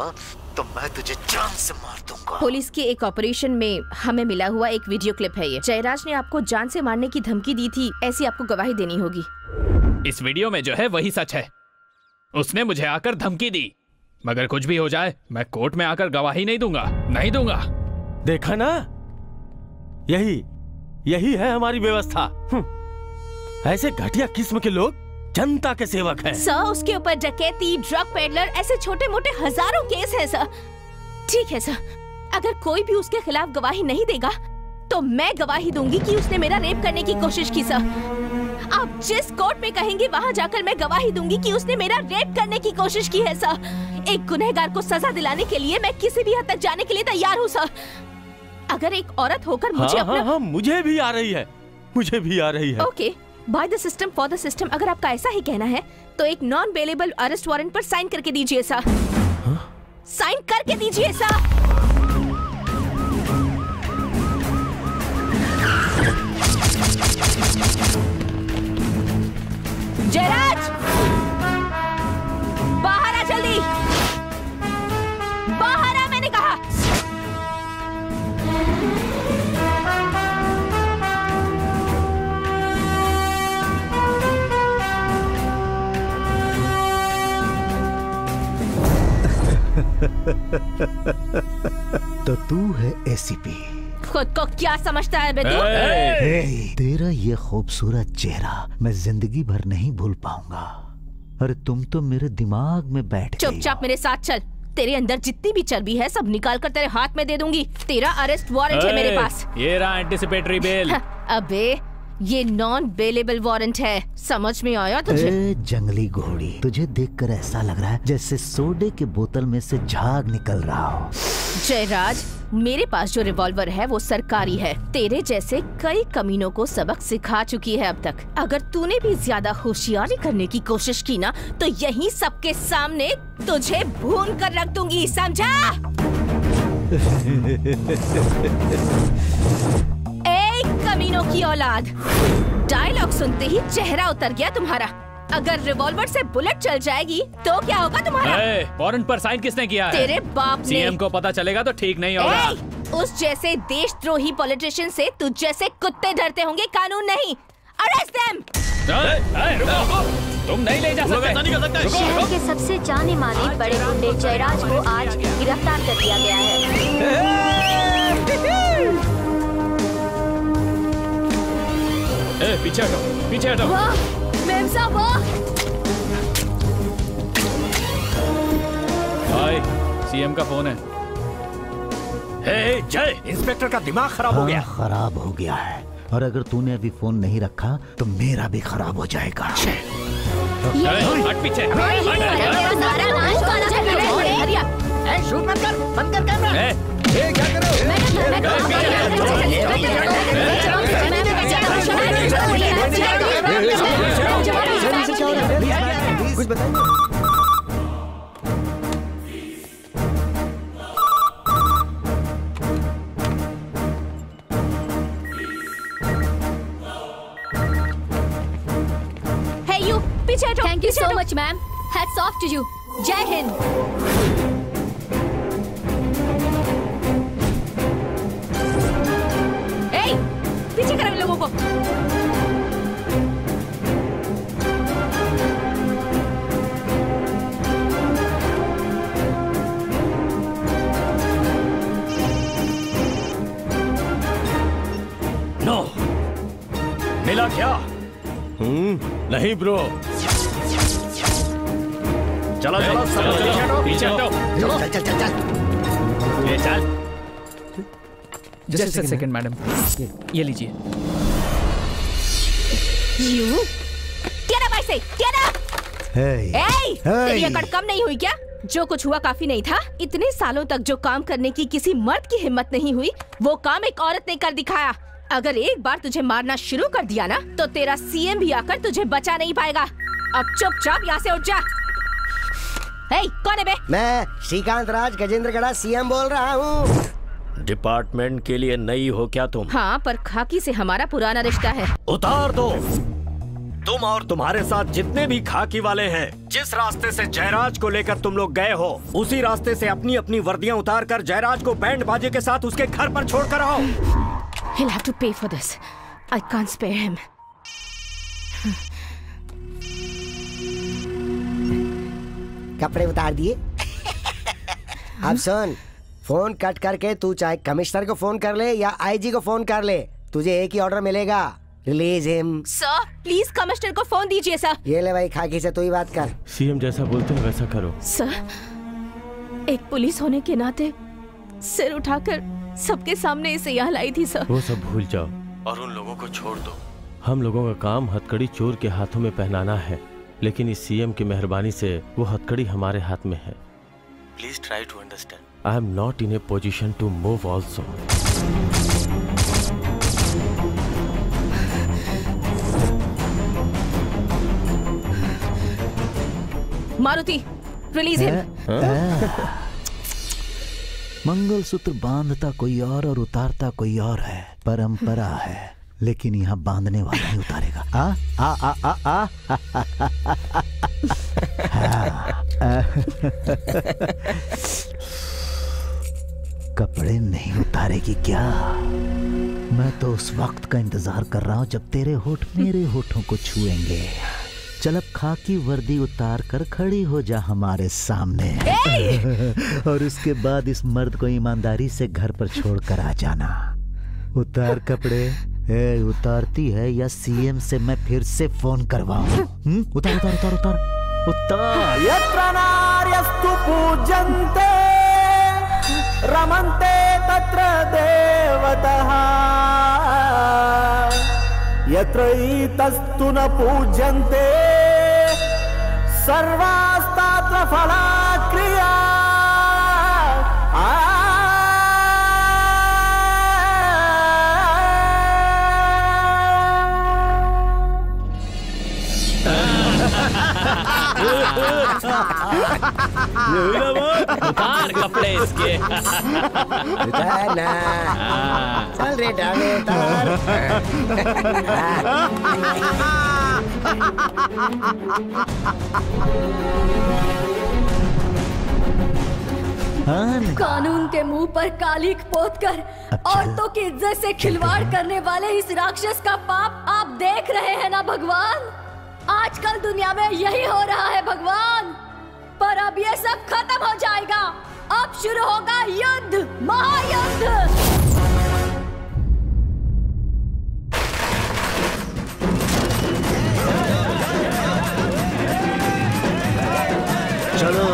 तो मैं तुझे जान से मार दूंगा। पुलिस के एक ऑपरेशन में हमें मिला हुआ एक वीडियो क्लिप है ये। जयराज ने आपको जान से मारने की धमकी दी थी, ऐसी आपको गवाही देनी होगी। इस वीडियो में जो है वही सच है। उसने मुझे आकर धमकी दी, मगर कुछ भी हो जाए मैं कोर्ट में आकर गवाही नहीं दूंगा, नहीं दूंगा। देखा ना, यही है हमारी व्यवस्था। ऐसे घटिया किस्म के लोग जनता के सेवक हैं। सर उसके ऊपर डकैती, ड्रग पेडलर, ऐसे छोटे मोटे हजारों केस है सर। ठीक है सर, अगर कोई भी उसके खिलाफ गवाही नहीं देगा तो मैं गवाही दूंगी कि उसने मेरा रेप करने की कोशिश की सर। आप जिस कोर्ट में कहेंगे वहाँ जाकर मैं गवाही दूंगी कि उसने मेरा रेप करने की कोशिश की है सर। एक गुनहगार को सजा दिलाने के लिए मैं किसी भी हद तक जाने के लिए तैयार हूँ सर। अगर एक औरत होकर मुझे अपना... मुझे भी आ रही है, मुझे भी आ रही है। Okay, by the system for the system, अगर आपका ऐसा ही कहना है तो एक नॉन बेलेबल अरेस्ट वारंट पर साइन करके दीजिए सर। साइन करके दीजिए सर। जयराज, बाहर आ जल्दी, बाहर आ मैंने कहा। तो तू है एसीपी। खुद को क्या समझता है बेटू? तेरा ये खूबसूरत चेहरा मैं जिंदगी भर नहीं भूल पाऊंगा। अरे तुम तो मेरे दिमाग में बैठ गई। चुपचाप मेरे साथ चल, तेरे अंदर जितनी भी चर्बी है सब निकाल कर तेरे हाथ में दे दूंगी। तेरा अरेस्ट वारंट है मेरे पास। ये रहा एंटिसिपेटरी बेल। अबे ये नॉन बेलेबल वारंट है, समझ में आया तुझे? जंगली घोड़ी, तुझे देखकर ऐसा लग रहा है जैसे सोडे के बोतल में से झाग निकल रहा हो। जयराज, मेरे पास जो रिवॉल्वर है वो सरकारी है। तेरे जैसे कई कमीनों को सबक सिखा चुकी है अब तक। अगर तूने भी ज्यादा होशियारी करने की कोशिश की ना तो यहीं सबके सामने तुझे भून कर रख दूंगी, समझा? कमीनों की औलाद, डायलॉग सुनते ही चेहरा उतर गया तुम्हारा। अगर रिवॉल्वर से बुलेट चल जाएगी तो क्या होगा तुम्हारा? वारंट पर साइन किसने किया है? तेरे बाप ने। सीएम को पता चलेगा तो ठीक नहीं होगा। उस जैसे देशद्रोही पॉलिटिशियन से तुझ जैसे कुत्ते डरते होंगे, कानून नहीं। Arrest them. तुम नहीं ले जा सकते। शहर के सबसे जाने माने बड़े गुंडे जयराज को आज गिरफ्तार कर लिया गया है। पीछे हटो, पीछे हटो। मेम साहब भाई, सीएम का फोन है। जय, इंस्पेक्टर का दिमाग खराब हो गया। खराब हो गया है, और अगर तूने अभी फोन नहीं रखा तो मेरा भी खराब हो जाएगा। हट पीछे। शूट मत कर, बंद कर कैमरा। क्या करो? कुछ बताइए। Thank you so much, ma'am. Hats off to you. Jai Hind. Hey, पीछे करो इन लोगों को। नो, मिला क्या? नहीं ब्रो। चलो चलो चलो, पीछे हटो। चल चल चल चल। ये चल। जस्ट सेकंड मैडम, ये लीजिए। यू क्या ना भाई से क्या ना? तेरी अकड़ कम नहीं हुई क्या? जो कुछ हुआ काफी नहीं था? इतने सालों तक जो काम करने की किसी मर्द की हिम्मत नहीं हुई, वो काम एक औरत ने कर दिखाया। अगर एक बार तुझे मारना शुरू कर दिया ना, तो तेरा सीएम भी आकर तुझे बचा नहीं पाएगा। अब चुपचाप यहाँ से उठ जा। कौन है बे? मैं श्रीकांत राज गजेंद्रगढ़ा सीएम बोल रहा हूँ। डिपार्टमेंट के लिए नई हो क्या तुम? हाँ, पर खाकी से हमारा पुराना रिश्ता है। उतार दो। तुम और तुम्हारे साथ जितने भी खाकी वाले हैं, जिस रास्ते से जयराज को लेकर तुम लोग गए हो, उसी रास्ते से अपनी अपनी वर्दियां उतार कर जयराज को बैंड बाजे के साथ उसके घर पर छोड़ कर आओ। He'll have to pay for this. I can't spare him. कपड़े उतार दिए। अब सुन, फोन कट करके तू चाहे कमिश्नर को फोन कर ले या आईजी को फोन कर ले, तुझे एक ही ऑर्डर मिलेगा, release him. Sir please commissioner को फोन दीजिए सर। ये ले भाई, खाकी से तू ही बात कर। सीएम जैसा बोलते हैं वैसा करो। सर, एक पुलिस होने के नाते सिर उठाकर सबके सामने इसे यहाँ लाई थी सर। वो सब भूल जाओ और उन लोगों को छोड़ दो। हम लोगों का काम हथकड़ी चोर के हाथों में पहनाना है, लेकिन इस सीएम की मेहरबानी से वो हथकड़ी हमारे हाथ में है। Please try to understand. I am not in a position to move also. Maruti, release him. मंगलसूत्र बांधता कोई और उतारता कोई और है, परंपरा है, लेकिन यहाँ बांधने वाला ही उतारेगा। कपड़े नहीं उतारेगी क्या? मैं तो उस वक्त का इंतजार कर रहा हूँ जब तेरे होठ मेरे होठों को छुएंगे। चल अब खाकी वर्दी उतार कर खड़ी हो जा हमारे सामने। और उसके बाद इस मर्द को ईमानदारी से घर पर छोड़कर आ जाना। उतार कपड़े। उतारती है या सीएम से मैं फिर से फोन करवाऊं? उतार उतार उतार उतार उतार। यत्र नार्यस्तु पूज्यन्ते रमन्ते तत्र देवतः यत्र इतस्तु न पूज्यन्ते सर्वास्तात्र फलाक्रिया। उतार कपड़े इसके। उतार ना। चल रे डाले उतार। कानून के मुंह पर कालिक पोत कर औरतों की इज्जत से खिलवाड़ करने वाले इस राक्षस का पाप आप देख रहे हैं ना भगवान। आजकल दुनिया में यही हो रहा है भगवान, पर अब ये सब खत्म हो जाएगा। अब शुरू होगा युद्ध, महायुद्ध। चलो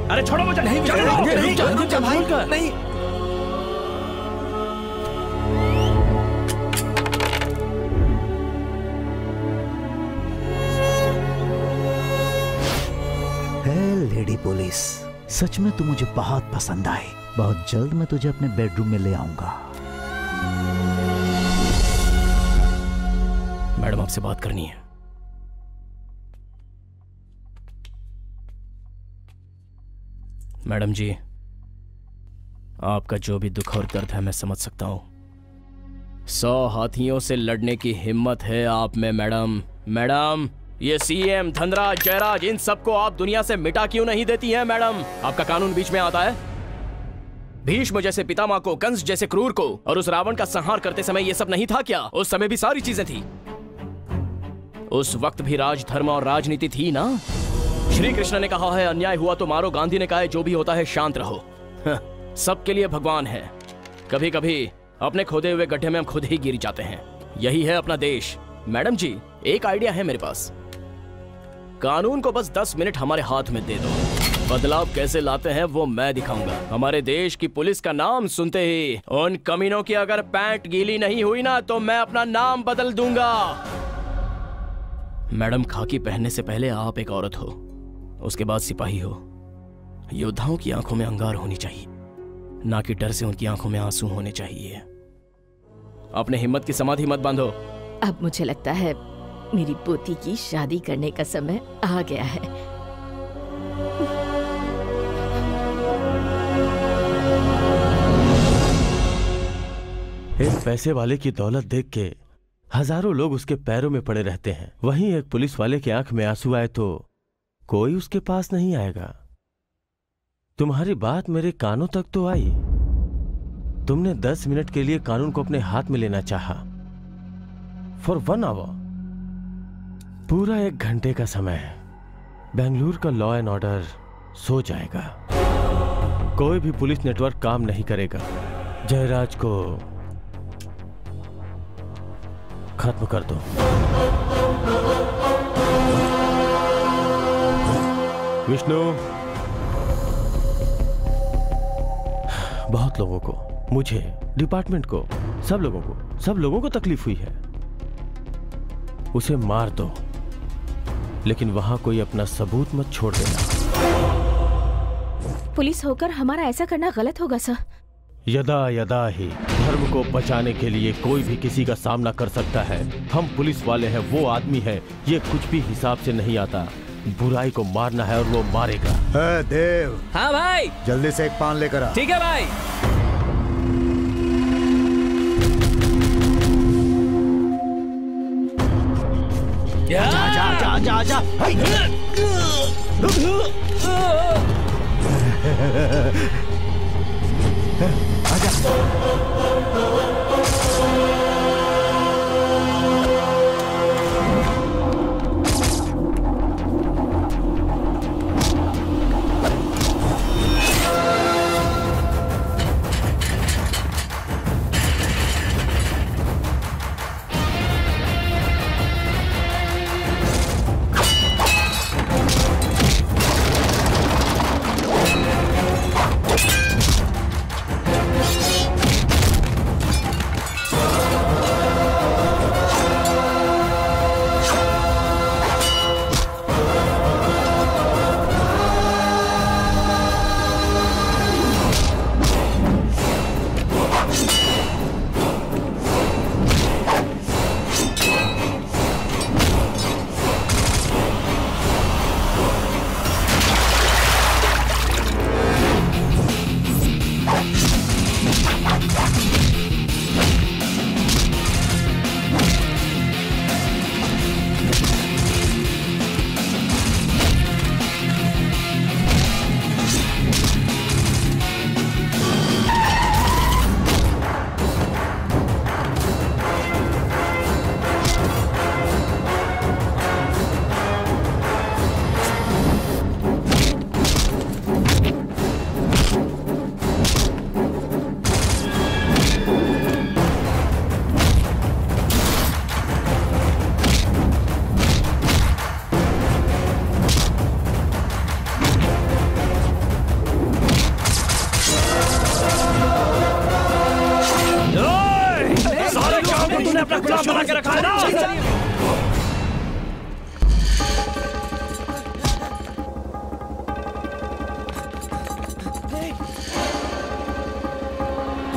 अरे छोड़ो मुझे। नहीं नहीं। लेडी पुलिस, सच में तू मुझे बहुत पसंद आई। बहुत जल्द मैं तुझे अपने बेडरूम में ले आऊंगा। मैडम आपसे बात करनी है। मैडम जी, आपका जो भी दुख और दर्द है मैं समझ सकता हूं। 100 हाथियों से लड़ने की हिम्मत है आप में मैडम। मैडम, ये सीएम, धनराज, जयराज, इन सबको आप दुनिया से मिटा क्यों नहीं देती हैं मैडम? आपका कानून बीच में आता है। भीष्म जैसे पितामह को, कंस जैसे क्रूर को और उस रावण का संहार करते समय ये सब नहीं था क्या? उस समय भी सारी चीजें थी। उस वक्त भी राज, धर्म और राजनीति थी ना। श्री कृष्ण ने कहा है अन्याय हुआ तो मारो, गांधी ने कहा है जो भी होता है शांत रहो। सबके लिए भगवान है। कभी कभी अपने खोदे हुए गड्ढे में हम खुद ही गिर जाते हैं। यही है अपना देश। मैडम जी, एक आइडिया है मेरे पास। कानून को बस 10 मिनट हमारे हाथ में दे दो, बदलाव कैसे लाते हैं वो मैं दिखाऊंगा। हमारे देश की पुलिस का नाम सुनते ही उन कमीनों की अगर पैंट गीली नहीं हुई ना तो मैं अपना नाम बदल दूंगा। मैडम, खाकी पहनने से पहले आप एक औरत हो, उसके बाद सिपाही हो। योद्धाओं की आंखों में अंगार होनी चाहिए, ना कि डर से उनकी आंखों में आंसू होने चाहिए। अपने हिम्मत की समाधि मत बांधो। अब मुझे लगता है मेरी पोती की शादी करने का समय आ गया है। एक पैसे वाले की दौलत देख के हजारों लोग उसके पैरों में पड़े रहते हैं। वहीं एक पुलिस वाले की आंख में आंसू आए तो कोई उसके पास नहीं आएगा। तुम्हारी बात मेरे कानों तक तो आई। तुमने 10 मिनट के लिए कानून को अपने हाथ में लेना चाहा। फॉर 1 आवर, पूरा 1 घंटे का समय है। बेंगलुरु का लॉ एंड ऑर्डर सो जाएगा। कोई भी पुलिस नेटवर्क काम नहीं करेगा। जयराज को खत्म कर दो। विष्णु, बहुत लोगों को, मुझे, डिपार्टमेंट को, सब लोगों को तकलीफ हुई है। उसे मार दो, लेकिन वहां कोई अपना सबूत मत छोड़ देना। पुलिस होकर हमारा ऐसा करना गलत होगा सर। यदा यदा ही धर्म को बचाने के लिए कोई भी किसी का सामना कर सकता है। हम पुलिस वाले हैं, वो आदमी है। ये कुछ भी हिसाब से नहीं आता। बुराई को मारना है और वो मारेगा। देव। हाँ भाई, जल्दी से एक पान लेकर आ। ठीक है भाई। जा। तूने अपना गुलाम बना के रखा है ना।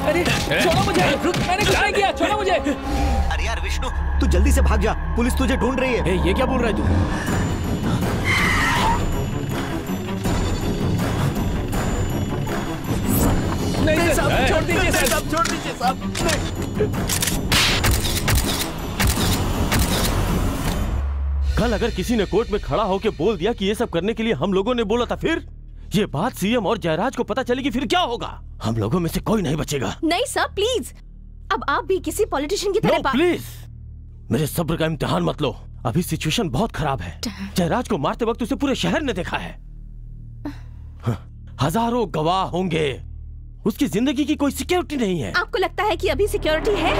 अरे छोड़ो मुझे, मैंने कुछ नहीं किया, छोड़ो मुझे। अरे यार विष्णु, तू जल्दी से भाग जा, पुलिस तुझे ढूंढ रही है। ये क्या बोल रहा है तू? नहीं साहब, छोड़ दीजिए साहब, छोड़ दीजिए साहब। कल अगर किसी ने कोर्ट में खड़ा होकर बोल दिया कि ये सब करने के लिए हम लोगों ने बोला था, फिर ये बात सीएम और जयराज को पता चलेगी, फिर क्या होगा? हम लोगों में से कोई नहीं बचेगा। नहीं सर प्लीज, अब आप भी किसी पॉलिटिशियन की तरह प्लीज मेरे सब्र का इम्तिहान मत लो। अभी सिचुएशन बहुत खराब है। जयराज को मारते वक्त उसे पूरे शहर ने देखा है। हजारों गवाह होंगे। उसकी जिंदगी की कोई सिक्योरिटी नहीं है। आपको लगता है कि अभी सिक्योरिटी है?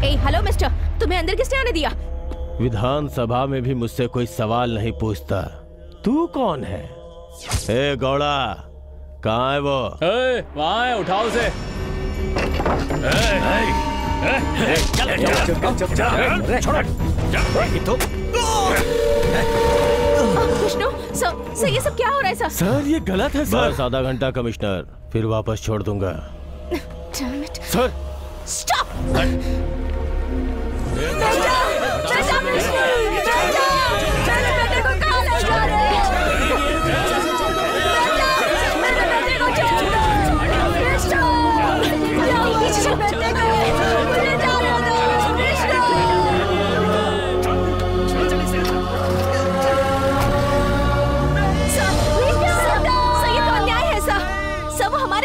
ए हेलो मिस्टर, तुम्हें अंदर किसने आने दिया? विधानसभा में भी मुझसे कोई सवाल नहीं पूछता। तू कौन है? ए गौड़ा, कहाँ है वो? वहाँ है, उठाओ उसे। विष्णु सर, ये सब क्या हो रहा है सर? सर ये गलत है सर। बस आधा घंटा कमिश्नर, फिर वापस छोड़ दूंगा। Sir stop.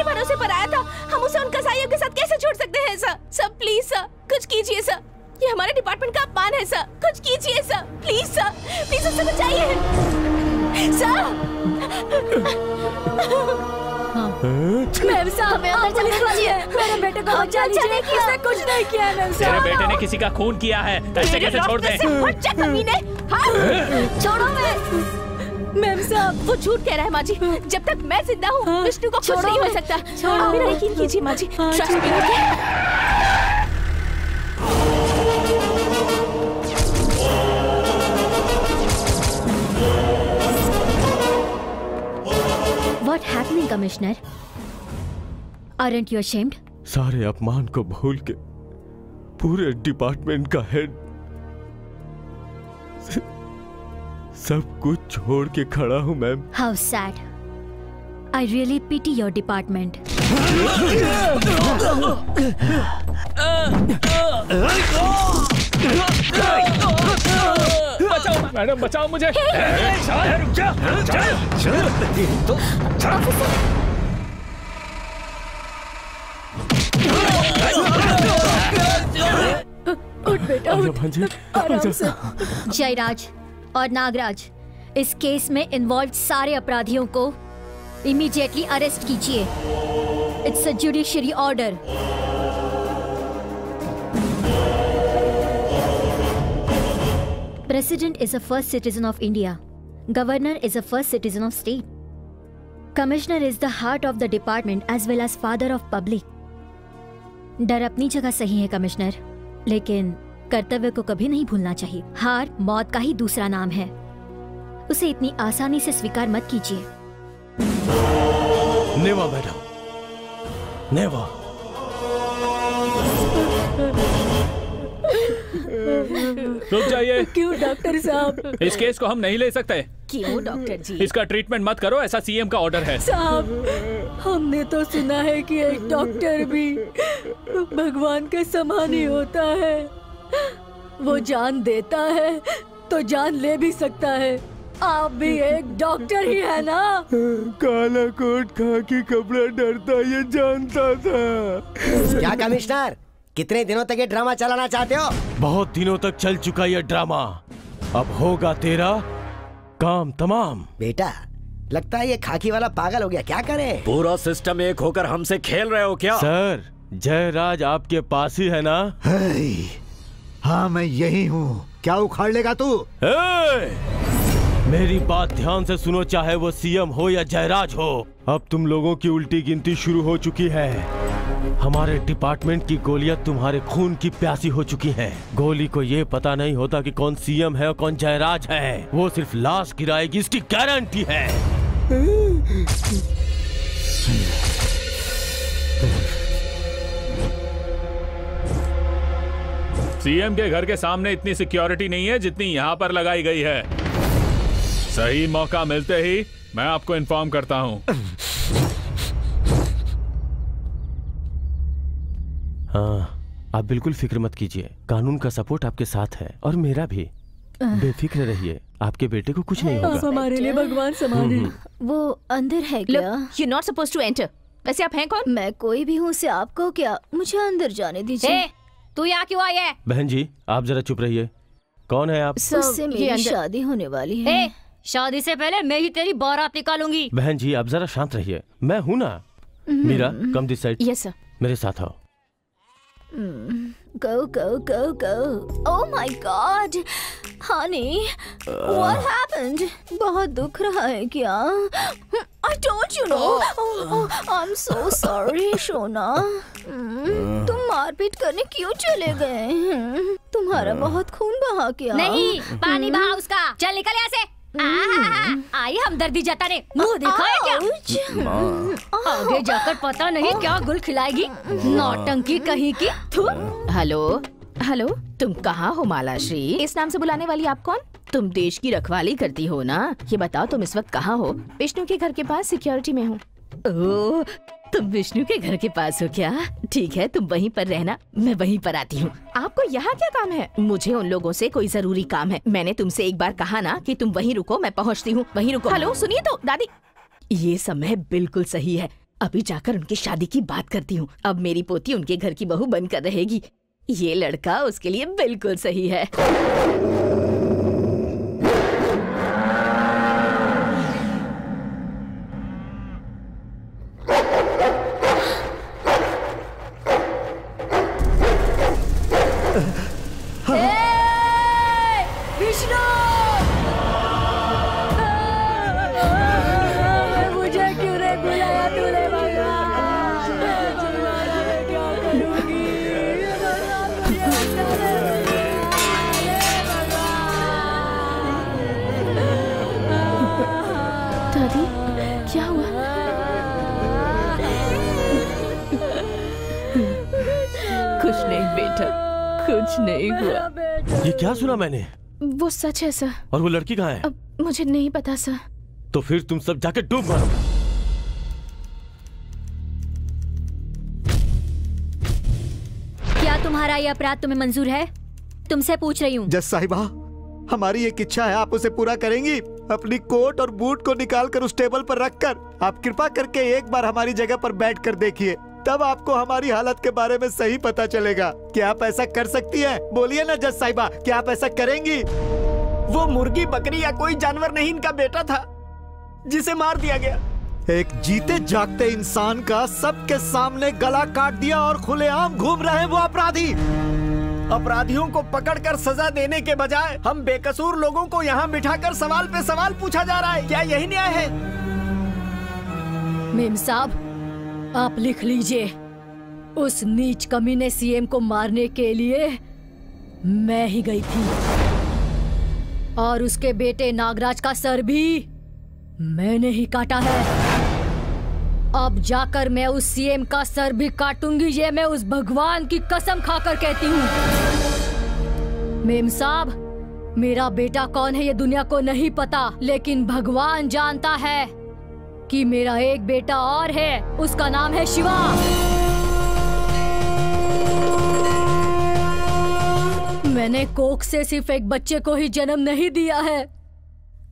भरोसे पर आया था, हम उसे उन कसाईयों के साथ कैसे छोड़ सकते हैं सर? सर प्लीज सर, कुछ कीजिए सर। ये हमारे डिपार्टमेंट का अपमान है सर, कुछ कीजिए सर, प्लीज सर, प्लीज उसे बचाइए सर। मैम साहब, मेरे बेटे को बचा लीजिए, किसने कुछ नहीं किया है मैम साहब। तेरे बेटे ने किसी का खून किया है, ऐसे कैसे छोड़ दें? छोड़ो मैम साहब, वो झूठ कह रहा है माँ जी। जब तक मैं जिंदा हूँ विष्णु को कुछ नहीं हो सकता। आप मेरा यकीन कीजिए माँ जी। What happening, Commissioner? Aren't you ashamed? सारे अपमान को भूल के पूरे डिपार्टमेंट का हेड सब कुछ छोड़ के खड़ा हूँ ma'am. How sad. I really pity your department. बचाओ मैडम, बचाओ मुझे। रुक जा। उठ बेटा, आराम से। जयराज और नागराज, इस केस में इन्वॉल्व सारे अपराधियों को इमीडिएटली अरेस्ट कीजिए। It's a judiciary order. President is a first citizen of India. Governor is a first citizen of state. Commissioner is the heart of the department as well as father of public. डर अपनी जगह सही है commissioner, लेकिन कर्तव्य को कभी नहीं भूलना चाहिए। हार मौत का ही दूसरा नाम है, उसे इतनी आसानी से स्वीकार मत कीजिए। नेवा मैडम, नेवा। रुक जाइए। क्यों डॉक्टर साहब? इस केस को हम नहीं ले सकते। क्यों डॉक्टर जी? इसका ट्रीटमेंट मत करो, ऐसा सीएम का ऑर्डर है। साहब, हमने तो सुना है कि एक डॉक्टर भी भगवान के समान ही होता है। वो जान देता है तो जान ले भी सकता है। आप भी एक डॉक्टर ही है ना? काला कोट खाकी कपड़ा डरता ये जानता था। क्या कमिश्नर, कितने दिनों तक ये ड्रामा चलाना चाहते हो? बहुत दिनों तक चल चुका ये ड्रामा, अब होगा तेरा काम तमाम। बेटा, लगता है ये खाकी वाला पागल हो गया, क्या करें? पूरा सिस्टम एक होकर हमसे खेल रहे हो क्या? सर, जयराज आपके पास ही है ना? हाँ मैं यही हूँ, क्या उखाड़ लेगा तू? मेरी बात ध्यान से सुनो, चाहे वो सीएम हो या जयराज हो, अब तुम लोगों की उल्टी गिनती शुरू हो चुकी है। हमारे डिपार्टमेंट की गोलियां तुम्हारे खून की प्यासी हो चुकी हैं। गोली को ये पता नहीं होता कि कौन सीएम है और कौन जयराज है। वो सिर्फ लाश गिराएगी, इसकी गारंटी है। सीएम के घर के सामने इतनी सिक्योरिटी नहीं है जितनी यहाँ पर लगाई गई है। सही मौका मिलते ही मैं आपको इन्फॉर्म करता हूँ। हाँ, आप बिल्कुल फिक्र मत कीजिए, कानून का सपोर्ट आपके साथ है और मेरा भी। बेफिक्र रहिए, आपके बेटे को कुछ नहीं होगा। हमारे लिए भगवान संभाले। वो अंदर है क्या? You're not supposed to enter. वैसे आप हैं कौन? मैं कोई भी हूँ, उससे आपको क्या? मुझे अंदर जाने दीजिए। तू यहाँ क्यों आई है? बहन जी, आप जरा चुप रहिए। कौन है आप? उससे मेरी शादी होने वाली है। शादी से पहले मैं ही तेरी बारात निकालूंगी। बहन जी, आप जरा शांत रहिए, मैं हूँ ना। Meera, come this side. Yes sir. मेरे साथ आओ। Go, go, go, go. Oh my God, honey, what happened? बहुत दुख रहा है क्या? I told you no. Oh, I'm so sorry, Shona. तुम मारपीट करने क्यों चले गए? तुम्हारा बहुत खून बहा क्या? नहीं, पानी बहा उसका। चल निकल यहाँ से। आई हमदर्दी जताने। मुंह दिखाए क्या? आगे जाकर पता नहीं क्या गुल खिलाएगी। नौटंकी कहीं की। हेलो हेलो, तुम कहाँ हो मालाश्री? इस नाम से बुलाने वाली आप कौन? तुम देश की रखवाली करती हो ना? ये बताओ तुम इस वक्त कहाँ हो? विष्णु के घर के पास सिक्योरिटी में हूँ। ओह, तुम विष्णु के घर के पास हो क्या? ठीक है, तुम वहीं पर रहना, मैं वहीं पर आती हूँ। आपको यहाँ क्या काम है? मुझे उन लोगों से कोई जरूरी काम है। मैंने तुमसे एक बार कहा ना कि तुम वहीं रुको, मैं पहुँचती हूँ। वहीं रुको। हेलो, सुनिए तो दादी, ये समय बिल्कुल सही है। अभी जाकर उनकी शादी की बात करती हूँ। अब मेरी पोती उनके घर की बहू बनकर रहेगी। ये लड़का उसके लिए बिल्कुल सही है। विष्णु, मुझे क्यों नहीं बुलाया तूने? क्या करूंगी? दादी, क्या हुआ? कुछ नहीं बेटा, कुछ नहीं हुआ। ये क्या सुना मैंने? वो सच है सर। और वो लड़की कहाँ है? अब मुझे नहीं पता सर। तो फिर तुम सब जाके डूब मरो। क्या तुम्हारा ये अपराध तुम्हें मंजूर है? तुमसे पूछ रही हूँ। जज साहिबा, हमारी एक इच्छा है, आप उसे पूरा करेंगी? अपनी कोट और बूट को निकालकर उस टेबल पर रखकर आप कृपा करके एक बार हमारी जगह पर बैठकर देखिए, तब आपको हमारी हालत के बारे में सही पता चलेगा। क्या आप ऐसा कर सकती हैं? बोलिए ना जज साहिबा, क्या आप ऐसा करेंगी? वो मुर्गी बकरी या कोई जानवर नहीं, इनका बेटा था जिसे मार दिया गया। एक जीते जागते इंसान का सबके सामने गला काट दिया और खुलेआम घूम रहे वो अपराधी। अपराधियों को पकड़कर सजा देने के बजाय हम बेकसूर लोगों को यहाँ बिठाकर सवाल पे सवाल पूछा जा रहा है। क्या यही न्याय है? मेम साहब, आप लिख लीजिए, उस नीच कमीने सीएम को मारने के लिए मैं ही गई थी और उसके बेटे नागराज का सर भी मैंने ही काटा है। अब जाकर मैं उस सीएम का सर भी काटूंगी, ये मैं उस भगवान की कसम खाकर कहती हूँ। मेम साहब, मेरा बेटा कौन है ये दुनिया को नहीं पता, लेकिन भगवान जानता है कि मेरा एक बेटा और है, उसका नाम है शिवा। मैंने कोख से सिर्फ एक बच्चे को ही जन्म नहीं दिया है,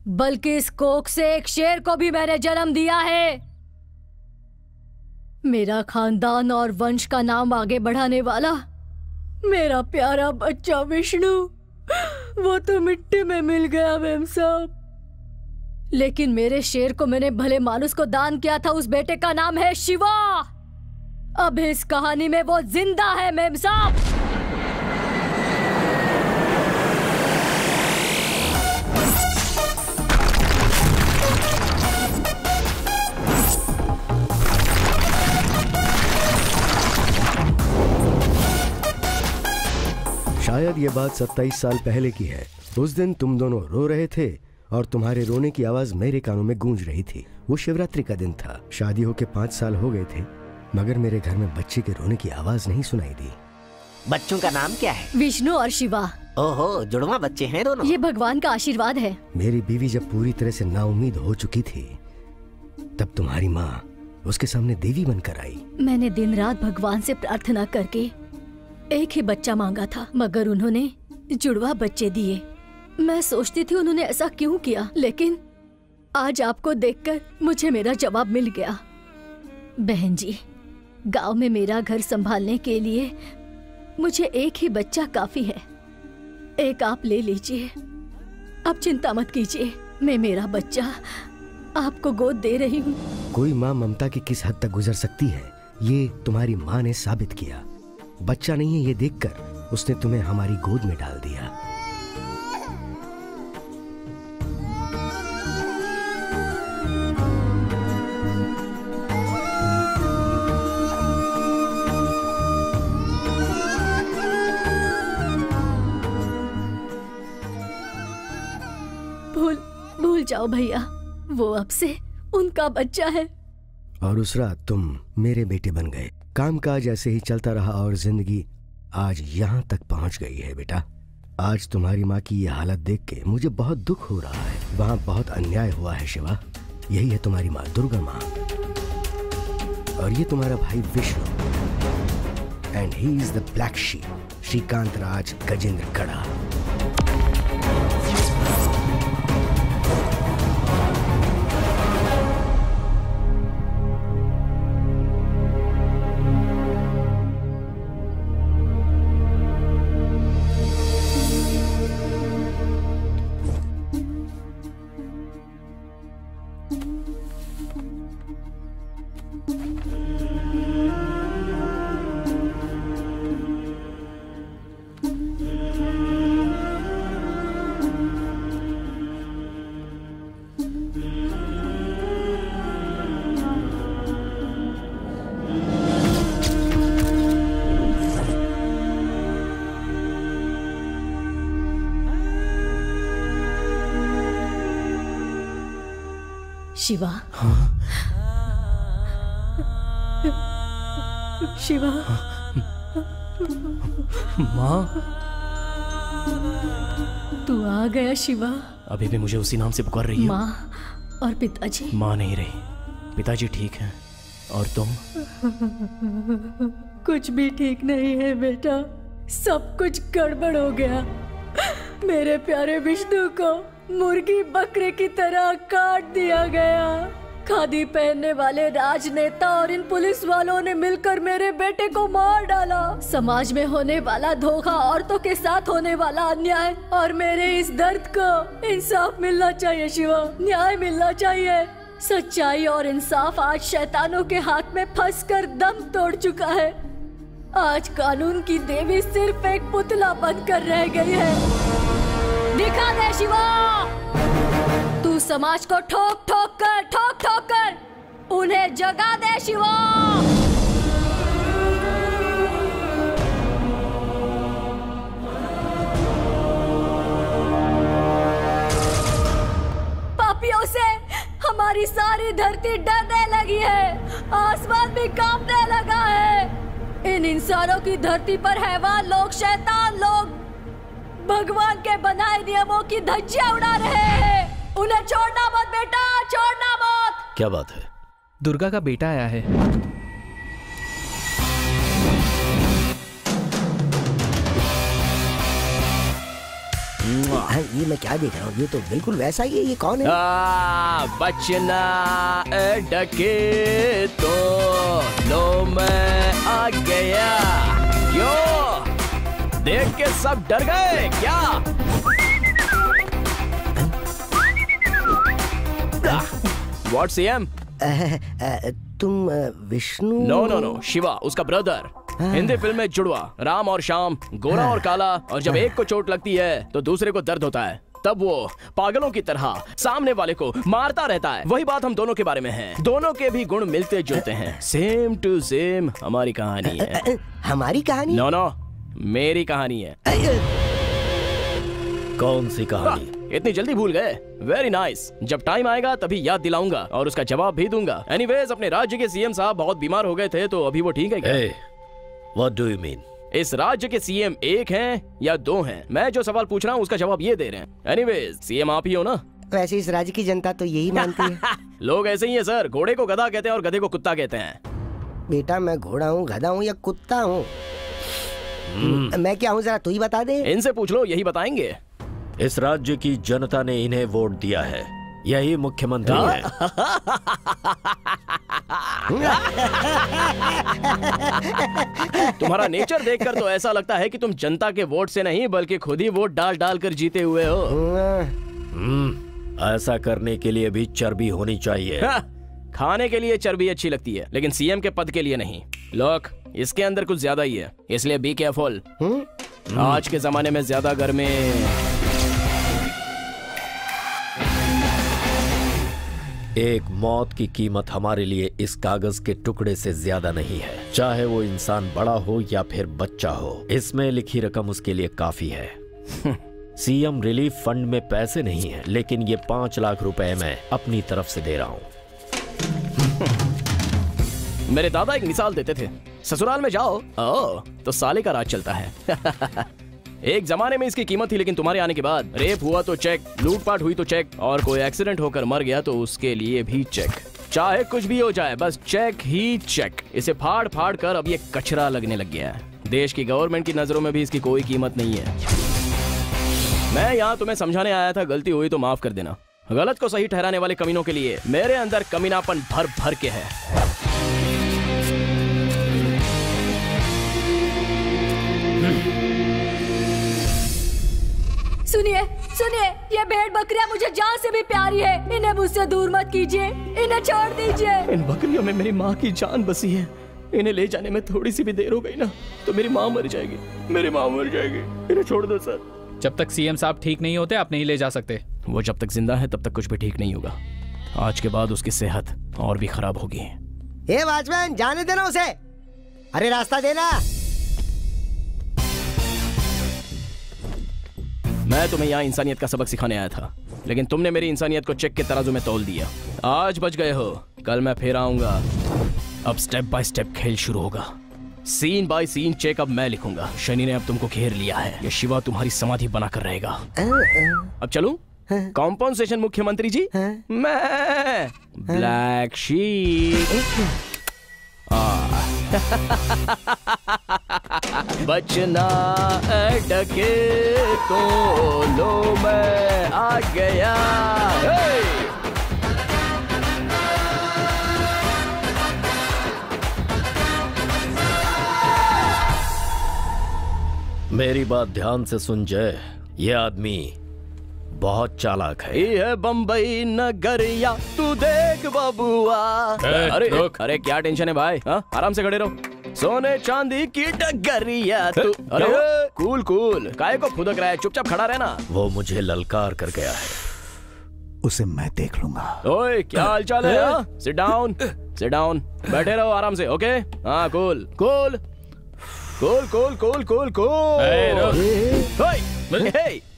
बल्कि इस कोख से एक शेर को भी मैंने जन्म दिया है। मेरा खानदान और वंश का नाम आगे बढ़ाने वाला मेरा प्यारा बच्चा विष्णु, वो तो मिट्टी में मिल गया मेम साहब। लेकिन मेरे शेर को मैंने भले मानुस को दान किया था, उस बेटे का नाम है शिवा। अब इस कहानी में वो जिंदा है मेम साहब। ये बात 27 साल पहले की है। उस दिन तुम दोनों रो रहे थे और तुम्हारे रोने की आवाज मेरे कानों में गूंज रही थी। वो शिवरात्रि का दिन था। शादी होके 5 साल हो गए थे, मगर मेरे घर में बच्चे के रोने की आवाज नहीं सुनाई दी। बच्चों का नाम क्या है? विष्णु और शिवा। ओहो, जुड़वा बच्चे हैं दोनों। ये भगवान का आशीर्वाद है। मेरी बीवी जब पूरी तरह से नाउम्मीद हो चुकी थी, तब तुम्हारी माँ उसके सामने देवी बनकर आई। मैंने दिन रात भगवान से प्रार्थना करके एक ही बच्चा मांगा था, मगर उन्होंने जुड़वा बच्चे दिए। मैं सोचती थी उन्होंने ऐसा क्यों किया, लेकिन आज आपको देखकर मुझे मेरा जवाब मिल गया। बहन जी, गांव में मेरा घर संभालने के लिए मुझे एक ही बच्चा काफी है। एक आप ले लीजिए। आप चिंता मत कीजिए, मैं मेरा बच्चा आपको गोद दे रही हूँ। कोई माँ ममता की किस हद तक गुजर सकती है, ये तुम्हारी माँ ने साबित किया। बच्चा नहीं है ये देखकर उसने तुम्हें हमारी गोद में डाल दिया। भूल जाओ भैया, वो अब से उनका बच्चा है। और उस रात तुम मेरे बेटे बन गए। कामकाज ऐसे ही चलता रहा और जिंदगी आज यहाँ तक पहुँच गई है। बेटा, आज तुम्हारी माँ की ये हालत देख के मुझे बहुत दुख हो रहा है। वहाँ बहुत अन्याय हुआ है शिवा। यही है तुम्हारी माँ दुर्गा माँ, और ये तुम्हारा भाई Vishnu, and he is the black sheep, Srikanth Raj Gajendra कड़ा। शिवा। शिवा। माँ, तू आ गया शिवा। अभी भी मुझे उसी नाम से पुकार रही है। माँ और पिताजी? माँ नहीं रही, पिताजी ठीक हैं। और तुम? कुछ भी ठीक नहीं है बेटा, सब कुछ गड़बड़ हो गया। मेरे प्यारे विष्णु को मुर्गी बकरे की तरह काट दिया गया। खादी पहनने वाले राजनेता और इन पुलिस वालों ने मिलकर मेरे बेटे को मार डाला। समाज में होने वाला धोखा, औरतों के साथ होने वाला अन्याय, और मेरे इस दर्द को इंसाफ मिलना चाहिए शिवा, न्याय मिलना चाहिए। सच्चाई और इंसाफ आज शैतानों के हाथ में फंसकर दम तोड़ चुका है। आज कानून की देवी सिर्फ एक पुतला बनकर रह गई है। दिखा दे शिवा, तू समाज को ठोक ठोक कर उन्हें जगा दे शिवा। पापियों से हमारी सारी धरती डरने लगी है, आसमान भी कांपने लगा है। इन इंसानों की धरती पर हैवान लोग, शैतान लोग भगवान के बनाए नियमों की धज्जियां उड़ा रहे हैं। उन्हें छोड़ना मत बेटा, छोड़ना मत। क्या बात है? दुर्गा का बेटा आया है। ये मैं क्या देख रहा हूँ? ये तो बिल्कुल वैसा ही है। ये कौन है? बचना डके तो लो मैं आ गया। क्यों? देख के सब डर गए क्या? What CM? तुम विष्णु? नो, शिवा उसका ब्रदर। हिंदी फिल्म में जुड़वा, राम और श्याम, गोरा और काला, और जब एक को चोट लगती है तो दूसरे को दर्द होता है, तब वो पागलों की तरह सामने वाले को मारता रहता है। वही बात हम दोनों के बारे में है। दोनों के भी गुण मिलते जुलते हैं, सेम टू सेम हमारी कहानी है। हमारी कहानी? नो, मेरी कहानी है। कौन सी कहानी? इतनी जल्दी भूल गए? Very nice. जब टाइम आएगा तभी याद दिलाऊंगा और उसका जवाब भी दूंगा। एनीवेज, अपने राज्य के सीएम साहब बहुत बीमार हो गए थे, तो अभी वो ठीक है क्या? What do you mean? इस राज्य के सीएम एक हैं या दो हैं? मैं जो सवाल पूछ रहा हूँ उसका जवाब ये दे रहे हैं। एनीवेज, सीएम आप ही हो ना? वैसे इस राज्य की जनता तो यही मानती है। लोग ऐसे ही है सर, घोड़े को गधा कहते हैं और गधे को कुत्ता कहते हैं। बेटा, मैं घोड़ा हूँ, गधा हूँ या कुत्ता हूँ? मैं क्या हूँ जरा तू ही बता दे। इनसे पूछ लो, यही बताएंगे। इस राज्य की जनता ने इन्हें वोट दिया है, यही मुख्यमंत्री है। तुम्हारा नेचर देखकर तो ऐसा लगता है कि तुम जनता के वोट से नहीं बल्कि खुद ही वोट डाल डाल कर जीते हुए हो। ऐसा करने के लिए भी चर्बी होनी चाहिए। खाने के लिए चर्बी अच्छी लगती है, लेकिन सीएम के पद के लिए नहीं। लोग, इसके अंदर कुछ ज्यादा ही है, इसलिए बी केयरफुल। आज के जमाने में ज्यादा गर्मी। एक मौत की कीमत हमारे लिए इस कागज के टुकड़े से ज्यादा नहीं है, चाहे वो इंसान बड़ा हो या फिर बच्चा हो। इसमें लिखी रकम उसके लिए काफी है। सीएम रिलीफ फंड में पैसे नहीं है, लेकिन ये 5 लाख रुपए मैं अपनी तरफ से दे रहा हूँ। मेरे दादा एक मिसाल देते थे, ससुराल में जाओ तो साले का राज चलता है। एक जमाने में इसकी कीमत थी, लेकिन तुम्हारे आने के बाद रेप हुआ तो चेक, लूटपाट हुई तो चेक, और कोई एक्सीडेंट होकर मर गया तो उसके लिए भी चेक। चाहे कुछ भी हो जाए, बस चेक ही चेक। इसे फाड़ फाड़ कर अब ये कचरा लगने लग गया है। देश की गवर्नमेंट की नजरों में भी इसकी कोई कीमत नहीं है। मैं यहाँ तुम्हें समझाने आया था, गलती हुई तो माफ कर देना। गलत को सही ठहराने वाले कमीनों के लिए मेरे अंदर कमीनापन भर भर के है। सुनिए सुनिए, ये भेड़ बकरियां मुझे जान से भी प्यारी है। इन्हें मुझसे दूर मत कीजिए, इन्हें छोड़ दीजिए। इन बकरियों में मेरी माँ की जान बसी है। इन्हें ले जाने में थोड़ी सी भी देर हो गई ना तो मेरी माँ मर जाएगी, मेरी माँ मर जाएगी। इन्हें छोड़ दो सर। जब तक सीएम साहब ठीक नहीं होते आप नहीं ले जा सकते। वो जब तक जिंदा है तब तक कुछ भी ठीक नहीं होगा। आज के बाद उसकी सेहत और भी खराब होगी। ए वॉचमैन, जाने देना उसे। अरे रास्ता देना। मैं तुम्हें यहाँ इंसानियत का सबक सिखाने आया था, लेकिन तुमने मेरी इंसानियत को चेक के तराजू में तौल दिया। आज बच गए हो, कल मैं फिर आऊंगा। अब स्टेप बाय स्टेप खेल शुरू होगा। सीन बाय सीन चेक अब मैं लिखूंगा। शनि ने अब तुमको घेर लिया है, ये शिवा तुम्हारी समाधि बनाकर रहेगा। अब चलूं? कॉम्पनसेशन मुख्यमंत्री जी। मैं ब्लैक शीप। बचना डके तो लो, मैं आ गया। मेरी बात ध्यान से सुन जय, ये आदमी बहुत चालाक है। ये है बम्बई नगरिया, तू देख बबुआ। अरे क्या टेंशन है भाई, आराम से खड़े रहो। सोने चांदी की डगरिया तू। अरे कूल कूल, काहे को फुदक रहा है, चुपचाप खड़ा रहना। वो मुझे ललकार कर गया है, उसे मैं देख लूंगा। ओए क्या हालचाल है? सिट डाउन, सिट डाउन, बैठे रहो आराम से। ओके हाँ, cool cool cool cool cool cool cool.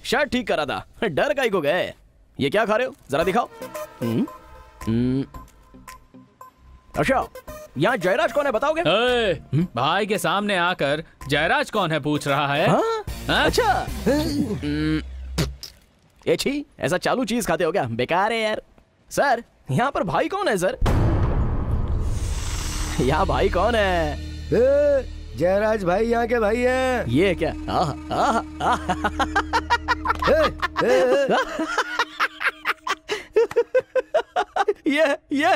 Shirt ठीक करा था, डर काहे को गए? ये क्या खा रहे हो, जरा दिखाओ। अच्छा, यहाँ जयराज कौन है बताओगे? भाई के सामने आकर जयराज कौन है पूछ रहा है। अच्छा ये छी, ऐसा चालू चीज खाते हो क्या? बेकार है यार। सर यहाँ पर भाई कौन है सर? यहाँ भाई कौन है? जयराज भाई यहाँ के भाई हैं। ये क्या? ये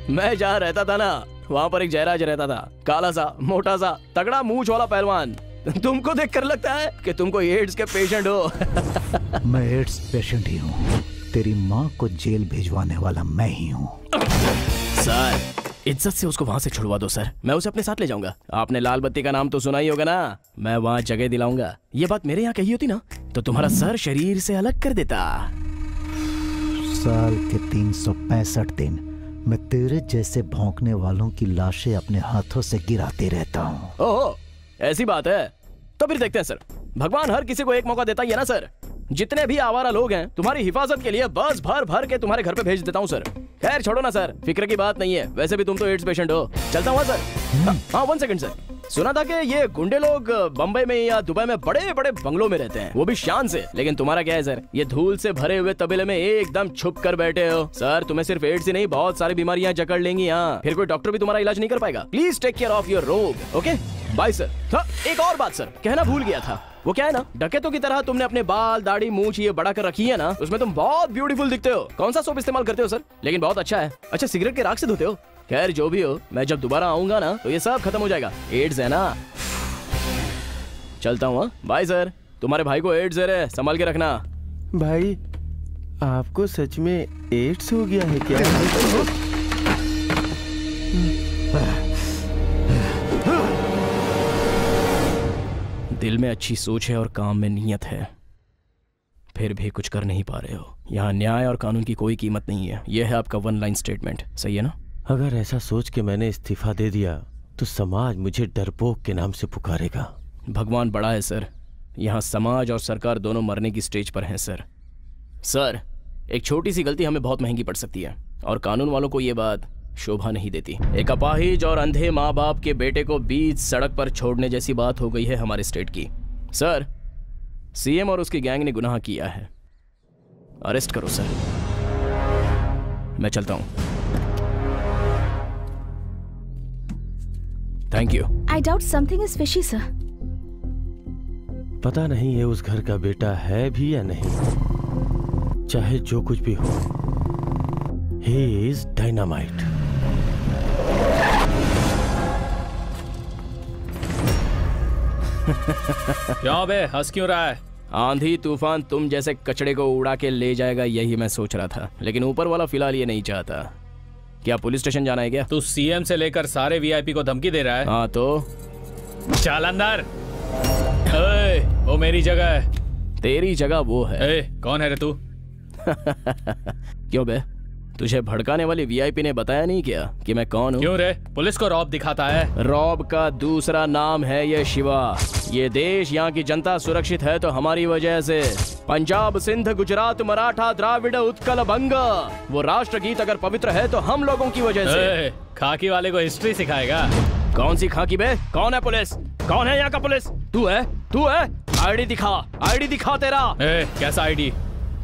मैं जहाँ रहता था ना, वहाँ पर एक जयराज रहता था, काला सा, मोटा सा, तगड़ा मूंछ वाला पहलवान। तुमको देखकर लगता है कि तुमको एड्स के पेशेंट हो। मैं एड्स पेशेंट ही हूँ। तेरी माँ को जेल भिजवाने वाला मैं ही हूँ। सर इज्जत से उसको वहाँ से छुड़वा दो सर, मैं उसे अपने साथ ले जाऊंगा। आपने लाल बत्ती का नाम तो सुना ही होगा ना, मैं वहाँ जगह दिलाऊंगा। ये बात मेरे यहाँ कही होती ना तो तुम्हारा सर शरीर से अलग कर देता। साल के 365 दिन मैं तेरे जैसे भौंकने वालों की लाशें अपने हाथों से गिराते रहता हूँ। ओहो, ऐसी बात है तो फिर देखते हैं सर। भगवान हर किसी को एक मौका देता ही है ना सर। जितने भी आवारा लोग हैं तुम्हारी हिफाजत के लिए बस भर भर के तुम्हारे घर पे भेज देता हूँ सर। खैर छोड़ो ना सर, फिक्र की बात नहीं है। वैसे भी तुम तो एड्स पेशेंट हो। चलता हूँ सर। हाँ 1 सेकंड सर। सुना था कि ये गुंडे लोग बम्बई में या दुबई में बड़े बड़े बंगलों में रहते हैं, वो भी शान से। लेकिन तुम्हारा क्या है सर, ये धूल से भरे हुए तबेले में एकदम छुप कर बैठे हो। सर तुम्हें सिर्फ एड्स ही नहीं बहुत सारी बीमारियां जकड़ लेंगी यहाँ, फिर कोई डॉक्टर भी तुम्हारा इलाज नहीं कर पाएगा। Please take care of your रोग। Okay bye sir. हाँ एक और बात सर, कहना भूल गया था। वो क्या है ना, डकैतों की तरह तुमने अपने बाल दाढ़ी मूंछ ये बड़ा कर रखी है ना, उसमें तुम बहुत ब्यूटीफुल दिखते हो। कौन सा सोप इस्तेमाल करते हो सर? लेकिन बहुत अच्छा है। अच्छा सिगरेट के राख से धोते हो? खैर जो भी हो, मैं जब दोबारा आऊंगा ना तो ये सब खत्म हो जाएगा। एड्स है ना। चलता हूँ। Bye sir. तुम्हारे भाई को एड्स है, संभाल के रखना। भाई आपको सच में एड्स हो गया है क्या? दिल में अच्छी सोच है और काम में नीयत है, फिर भी कुछ कर नहीं पा रहे हो। यहाँ न्याय और कानून की कोई कीमत नहीं है। यह है आपका 1 लाइन स्टेटमेंट, सही है ना? अगर ऐसा सोच के मैंने इस्तीफा दे दिया तो समाज मुझे डरपोक के नाम से पुकारेगा। भगवान बड़ा है सर, यहाँ समाज और सरकार दोनों मरने की स्टेज पर हैं सर। सर एक छोटी सी गलती हमें बहुत महंगी पड़ सकती है और कानून वालों को ये बात शोभा नहीं देती। एक अपाहिज और अंधे माँ बाप के बेटे को बीच सड़क पर छोड़ने जैसी बात हो गई है हमारे स्टेट की। सर सीएम और उसकी गैंग ने गुनाह किया है, अरेस्ट करो सर। मैं चलता हूं। Thank you. I doubt something is fishy sir. पता नहीं ये उस घर का बेटा है भी या नहीं। चाहे जो कुछ भी हो, he is dynamite। क्यों बे हंस क्यों रहा है? आंधी तूफान तुम जैसे कचड़े को उड़ा के ले जाएगा यही मैं सोच रहा था, लेकिन ऊपर वाला फिलहाल ये नहीं चाहता। क्या पुलिस स्टेशन जाना है क्या? तू सीएम से लेकर सारे वीआईपी को धमकी दे रहा है? हाँ तो चल अंदर। वो मेरी जगह है। तेरी जगह वो है। कौन है रे तू? क्यों बे, तुझे भड़काने वाली वीआईपी ने बताया नहीं क्या कि मैं कौन हूँ? क्यों रे, पुलिस को रौब दिखाता है? रौब का दूसरा नाम है ये शिवा। ये देश, यहाँ की जनता सुरक्षित है तो हमारी वजह से। पंजाब, सिंध, गुजरात, मराठा, द्राविड़, उत्कल, बंग, वो राष्ट्रगीत अगर पवित्र है तो हम लोगों की वजह से। खाकी वाले को हिस्ट्री सिखाएगा? कौन सी खाकी बे? कौन है पुलिस? कौन है यहाँ का पुलिस? तू है? तू है? आईडी दिखा, आईडी दिखा तेरा। कैसा आईडी?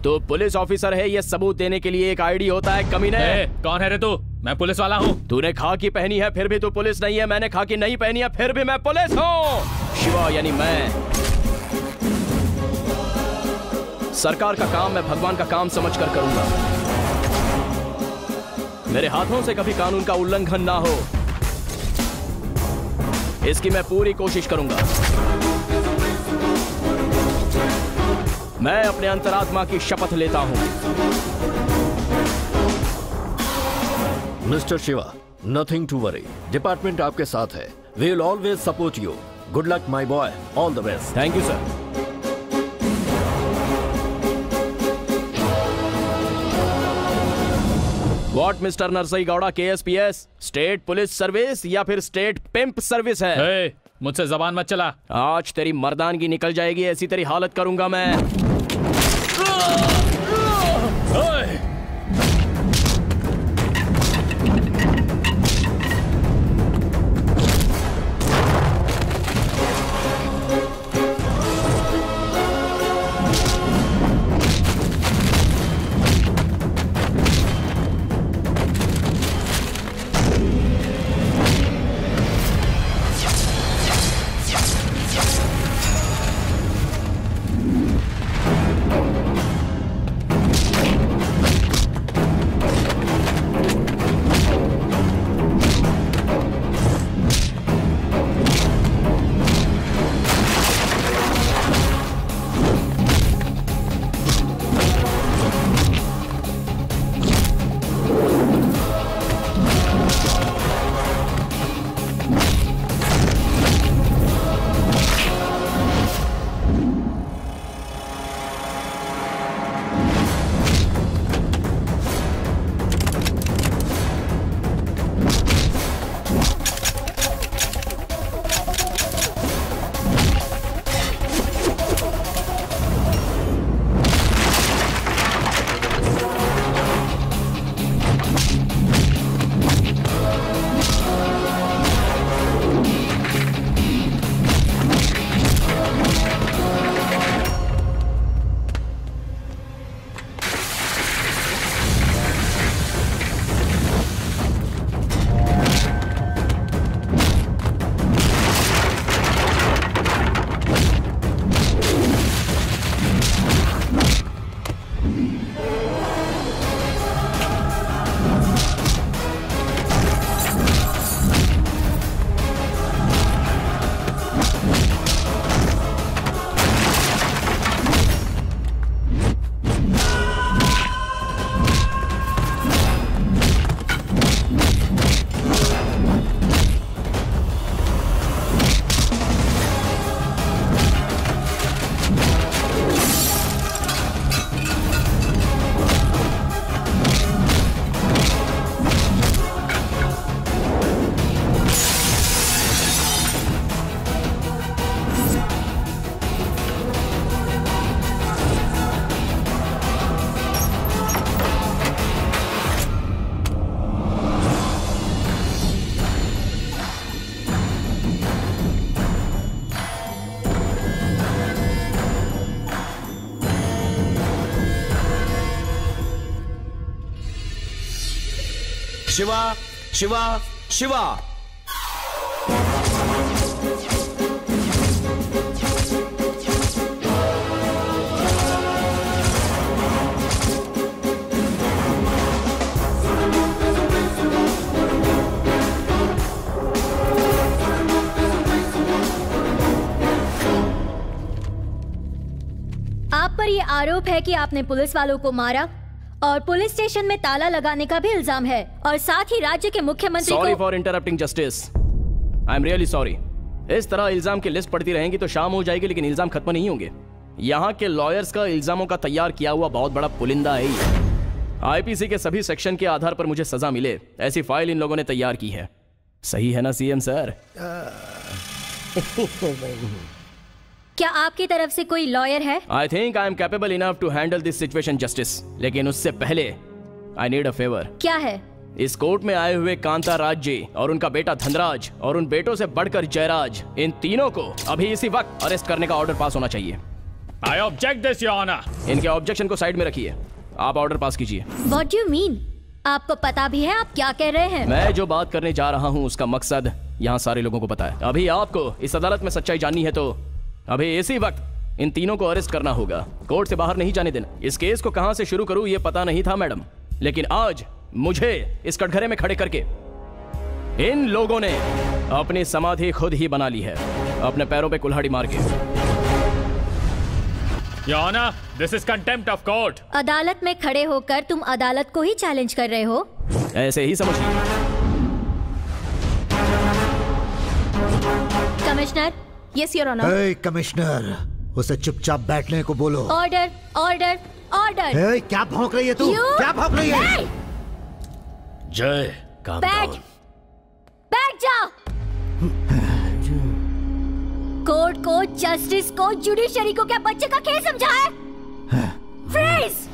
तो पुलिस ऑफिसर है, ये सबूत देने के लिए एक आईडी होता है कमीने। कौन है रे तू? मैं पुलिस वाला हूँ। तूने खाकी पहनी है फिर भी तू पुलिस नहीं है, मैंने खाकी नहीं पहनी है फिर भी मैं पुलिस हूँ। शिवा यानी मैं। सरकार का काम मैं भगवान का काम समझकर करूंगा। मेरे हाथों से कभी कानून का उल्लंघन ना हो, इसकी मैं पूरी कोशिश करूंगा। मैं अपने अंतरात्मा की शपथ लेता हूं। Mister Shiva, nothing to worry, department आपके साथ है। We will always support you. Good luck my boy, all the best. Thank you sir. What mister Narasai Gowda, KSPS state police service या फिर स्टेट पिंप सर्विस है? मुझसे जबान मत चला। आज तेरी मर्दानगी निकल जाएगी, ऐसी तेरी हालत करूंगा मैं। शिवा शिवा शिवा। आप पर ये आरोप है कि आपने पुलिस वालों को मारा और पुलिस स्टेशन में ताला लगाने का भी इल्जाम है और साथ ही राज्य के मुख्यमंत्री सॉरी को for interrupting justice, I am really sorry. इस तरह इल्जाम की लिस्ट पढ़ती रहेंगी तो शाम हो जाएगी लेकिन इल्जाम खत्म नहीं होंगे। यहाँ के लॉयर्स का इल्जामों का तैयार किया हुआ बहुत बड़ा पुलिंदा है ये। आईपीसी के सभी सेक्शन के आधार पर मुझे सजा मिले ऐसी फाइल इन लोगों ने तैयार की है। सही है ना सीएम सर? क्या आपकी तरफ से कोई लॉयर है? I think I am capable enough to handle this situation justice, लेकिन उससे पहले आई नीड अ फेवर। क्या है? इस कोर्ट में आए हुए कांता राज जी और उनका बेटा धनराज और उन बेटों से बढ़कर जयराज, इन तीनों को अभी इसी वक्त अरेस्ट करने का ऑर्डर पास होना चाहिए। I object this your honour. इनके ऑब्जेक्शन को साइड में रखिए, आप ऑर्डर पास कीजिए। What do you mean? आपको पता भी है आप क्या कह रहे हैं? मैं जो बात करने जा रहा हूँ उसका मकसद यहाँ सारे लोगों को पता है। अभी आपको इस अदालत में सच्चाई जाननी है तो अभी इसी वक्त इन तीनों को अरेस्ट करना होगा, कोर्ट से बाहर नहीं जाने देना। इस केस को कहां से शुरू करूं ये पता नहीं था मैडम, लेकिन आज मुझे इस कटघरे में खड़े करके इन लोगों ने अपनी समाधि खुद ही बना ली है, अपने पैरों पे कुल्हाड़ी मार के। Your honour, this is contempt of court. अदालत में खड़े होकर तुम अदालत को ही चैलेंज कर रहे हो? ऐसे ही समझिए। Commissioner. Yes your honour. Hey commissioner, उसे चुपचाप बैठने को बोलो। Order order order. हे, क्या भौंक रही है तू? क्या भौंक रही है? जय, बैठ जा। कोर्ट को, जस्टिस को, जुडिशरी को क्या बच्चे का खेल समझा है? फ्रीज।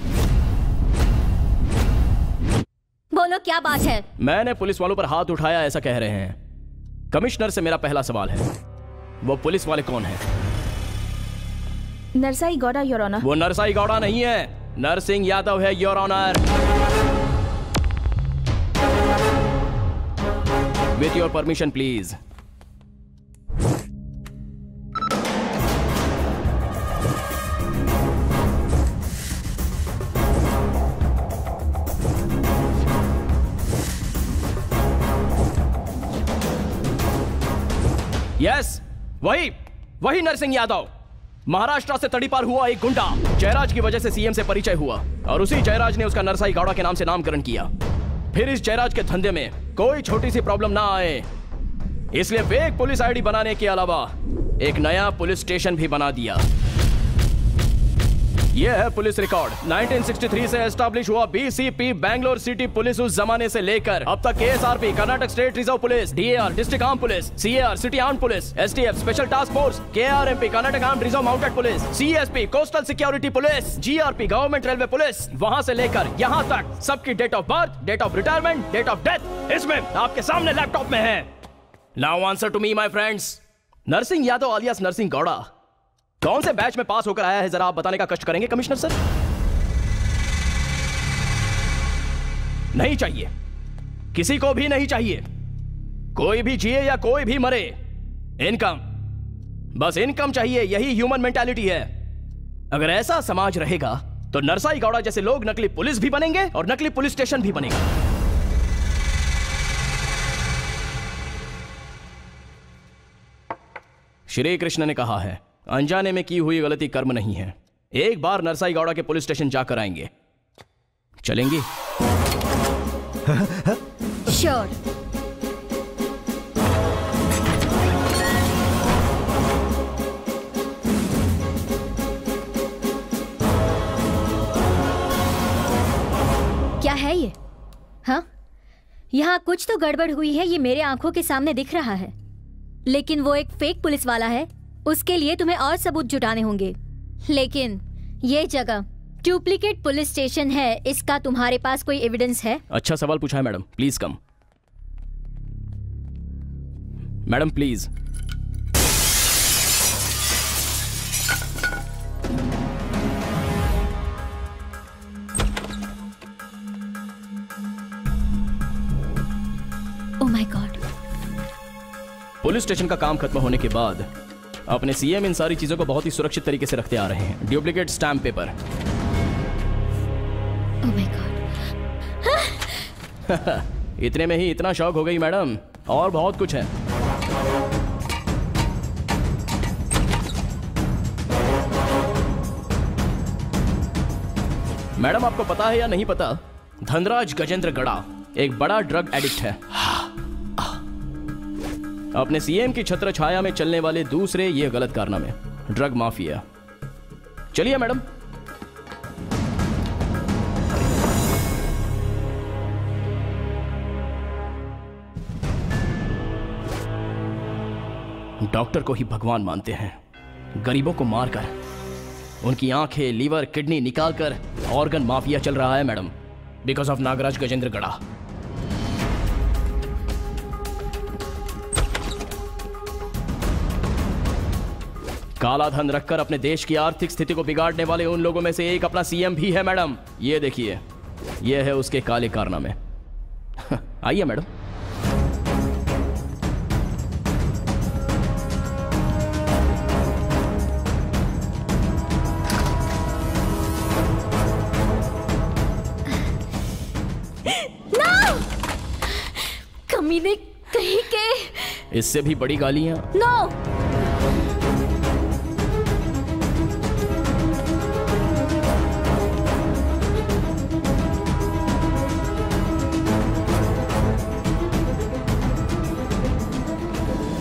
बोलो क्या बात है? मैंने पुलिस वालों पर हाथ उठाया ऐसा कह रहे हैं। कमिश्नर से मेरा पहला सवाल है, वो पुलिस वाले कौन हैं? Narsai Gowda your honour. वो नरसाई गौड़ा नहीं है, नरसिंह यादव है your honour. With your permission please. Yes, वही नरसिंह यादव। महाराष्ट्र से तड़ीपार हुआ एक गुंडा जयराज की वजह से सीएम से परिचय हुआ और उसी जयराज ने उसका नरसाई गौड़ा के नाम से नामकरण किया। फिर इस जयराज के धंधे में कोई छोटी सी प्रॉब्लम ना आए, इसलिए फेक पुलिस आईडी बनाने के अलावा एक नया पुलिस स्टेशन भी बना दिया। यह है पुलिस रिकॉर्ड। 1963 से एस्टैब्लिश हुआ बीसीपी बैंगलोर सिटी पुलिस उस जमाने से लेकर अब तक KSRP Karnataka state reserve police, DAR district arm police, CAR city arm police, STF special task force, KRMP Karnataka arm reserve mounted police, CSP coastal security police, GRP government railway police, वहां से लेकर यहां तक सबकी date of birth, date of retirement, date of death इसमें आपके सामने laptop में है। Now answer to me my friends. Narasimha Yadav alias Narasimha Gowda कौन से बैच में पास होकर आया है, जरा आप बताने का कष्ट करेंगे कमिश्नर सर? नहीं चाहिए, किसी को भी नहीं चाहिए। कोई भी जिए या कोई भी मरे, इनकम, बस इनकम चाहिए। यही ह्यूमन मेंटालिटी है। अगर ऐसा समाज रहेगा तो नरसाई गौड़ा जैसे लोग नकली पुलिस भी बनेंगे और नकली पुलिस स्टेशन भी बनेगा। श्री कृष्ण ने कहा है, अनजाने में की हुई गलती कर्म नहीं है। एक बार नरसाई गौड़ा के पुलिस स्टेशन जाकर आएंगे। चलेंगी? श्योर। क्या है ये? हाँ, यहाँ कुछ तो गड़बड़ हुई है, ये मेरे आंखों के सामने दिख रहा है। लेकिन वो एक फेक पुलिस वाला है, उसके लिए तुम्हें और सबूत जुटाने होंगे। लेकिन ये जगह डुप्लीकेट पुलिस स्टेशन है, इसका तुम्हारे पास कोई एविडेंस है? अच्छा सवाल पूछा है madam, please come. Madam please. Police station का काम खत्म होने के बाद अपने सीएम इन सारी चीजों को बहुत ही सुरक्षित तरीके से रखते आ रहे हैं। Duplicate stamp paper. Oh my God. इतने में ही इतना शौक हो गई मैडम? और बहुत कुछ है। मैडम आपको पता है या नहीं पता, धनराज गजेंद्र गड़ा एक बड़ा ड्रग एडिक्ट है। अपने सीएम की छत्र छाया में चलने वाले दूसरे ये गलत कारनामे, ड्रग माफिया। चलिए मैडम। डॉक्टर को ही भगवान मानते हैं। गरीबों को मारकर उनकी आंखें, लीवर, किडनी निकालकर ऑर्गन माफिया चल रहा है madam, because of Nagraj Gajendra Gada. काला धन रखकर अपने देश की आर्थिक स्थिति को बिगाड़ने वाले उन लोगों में से एक अपना सीएम भी है मैडम। ये देखिए, ये है उसके काले कारनामे। आइए मैडम। कमीने कहीं के। इससे भी बड़ी गालियां। नो।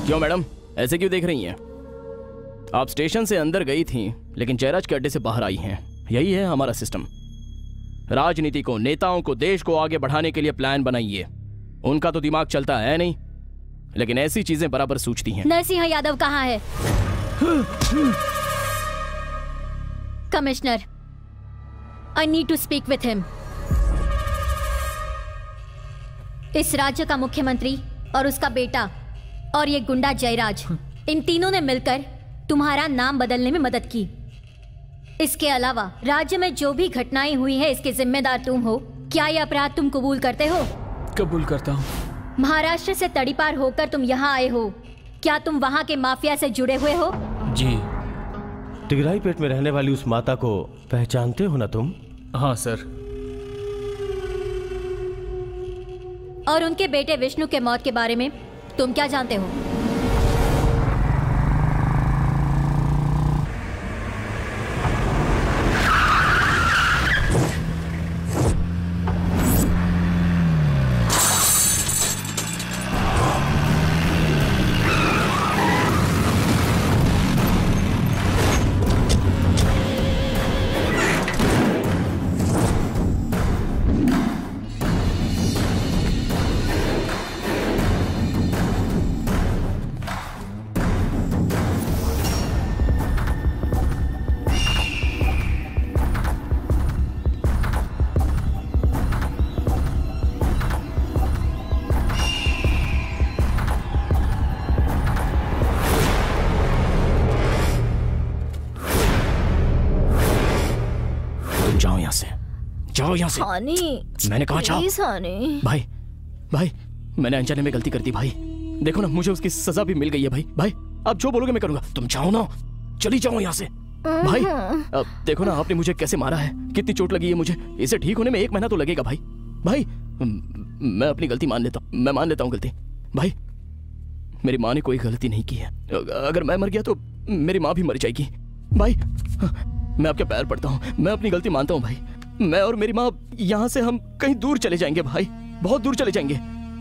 क्यों मैडम, ऐसे क्यों देख रही हैं? आप स्टेशन से अंदर गई थीं, लेकिन जयराज के अड्डे से बाहर आई हैं। यही है हमारा सिस्टम। राजनीति को, नेताओं को, देश को आगे बढ़ाने के लिए प्लान बनाइए। उनका तो दिमाग चलता है नहीं, लेकिन ऐसी चीजें बराबर सूझती हैं। नरसिंह यादव कहाँ है? Commissioner, I need to speak with him. इस राज्य का मुख्यमंत्री और उसका बेटा और ये गुंडा जयराज, इन तीनों ने मिलकर तुम्हारा नाम बदलने में मदद की। इसके अलावा राज्य में जो भी घटनाएं हुई है, इसके जिम्मेदार तुम हो। क्या ये अपराध तुम कबूल करते हो? कबूल करता हूँ। महाराष्ट्र से तड़ीपार होकर तुम यहाँ आए हो। क्या तुम वहाँ के माफिया से जुड़े हुए हो? जी। टिगराई पेट में रहने वाली उस माता को पहचानते हो ना तुम? हाँ सर। और उनके बेटे विष्णु के मौत के बारे में तुम क्या जानते हो? जाओ यहाँ से। मैंने कहा जाओ। भाई भाई, मैंने अनजाने में गलती कर दी भाई। देखो ना, मुझे उसकी सजा भी मिल गई है भाई। भाई आप जो बोलोगे मैं करूंगा। तुम जाओ ना, चली जाओ यहाँ से। भाई अब देखो ना, आपने मुझे कैसे मारा है, कितनी चोट लगी है मुझे। इसे ठीक होने में 1 महीना तो लगेगा भाई। भाई मैं अपनी गलती मान लेता हूँ, मैं मान लेता हूँ गलती। भाई मेरी माँ ने कोई गलती नहीं की है। अगर मैं मर गया तो मेरी माँ भी मर जाएगी। भाई मैं आपके पैर पड़ता हूँ, मैं अपनी गलती मानता हूँ भाई। मैं और मेरी माँ यहाँ से हम कहीं दूर चले जाएंगे भाई, बहुत दूर चले जाएंगे।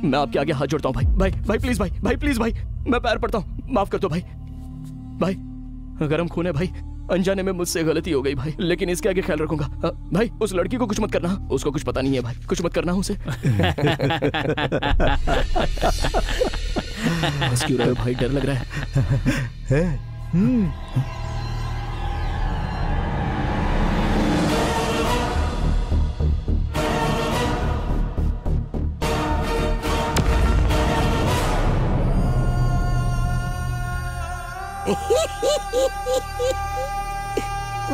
मैं आपके आगे हाथ जोड़ता हूँ भाई। भाई भाई प्लीज, भाई भाई प्लीज, भाई मैं पैर पड़ता हूँ, माफ कर दो भाई। भाई गरम खून है भाई, अनजाने में मुझसे गलती हो गई भाई, लेकिन इसके आगे ख्याल रखूंगा। भाई उस लड़की को कुछ मत करना, उसको कुछ पता नहीं है भाई, कुछ मत करना उसे। बस क्यों रहे हो भाई, डर लग रहा है।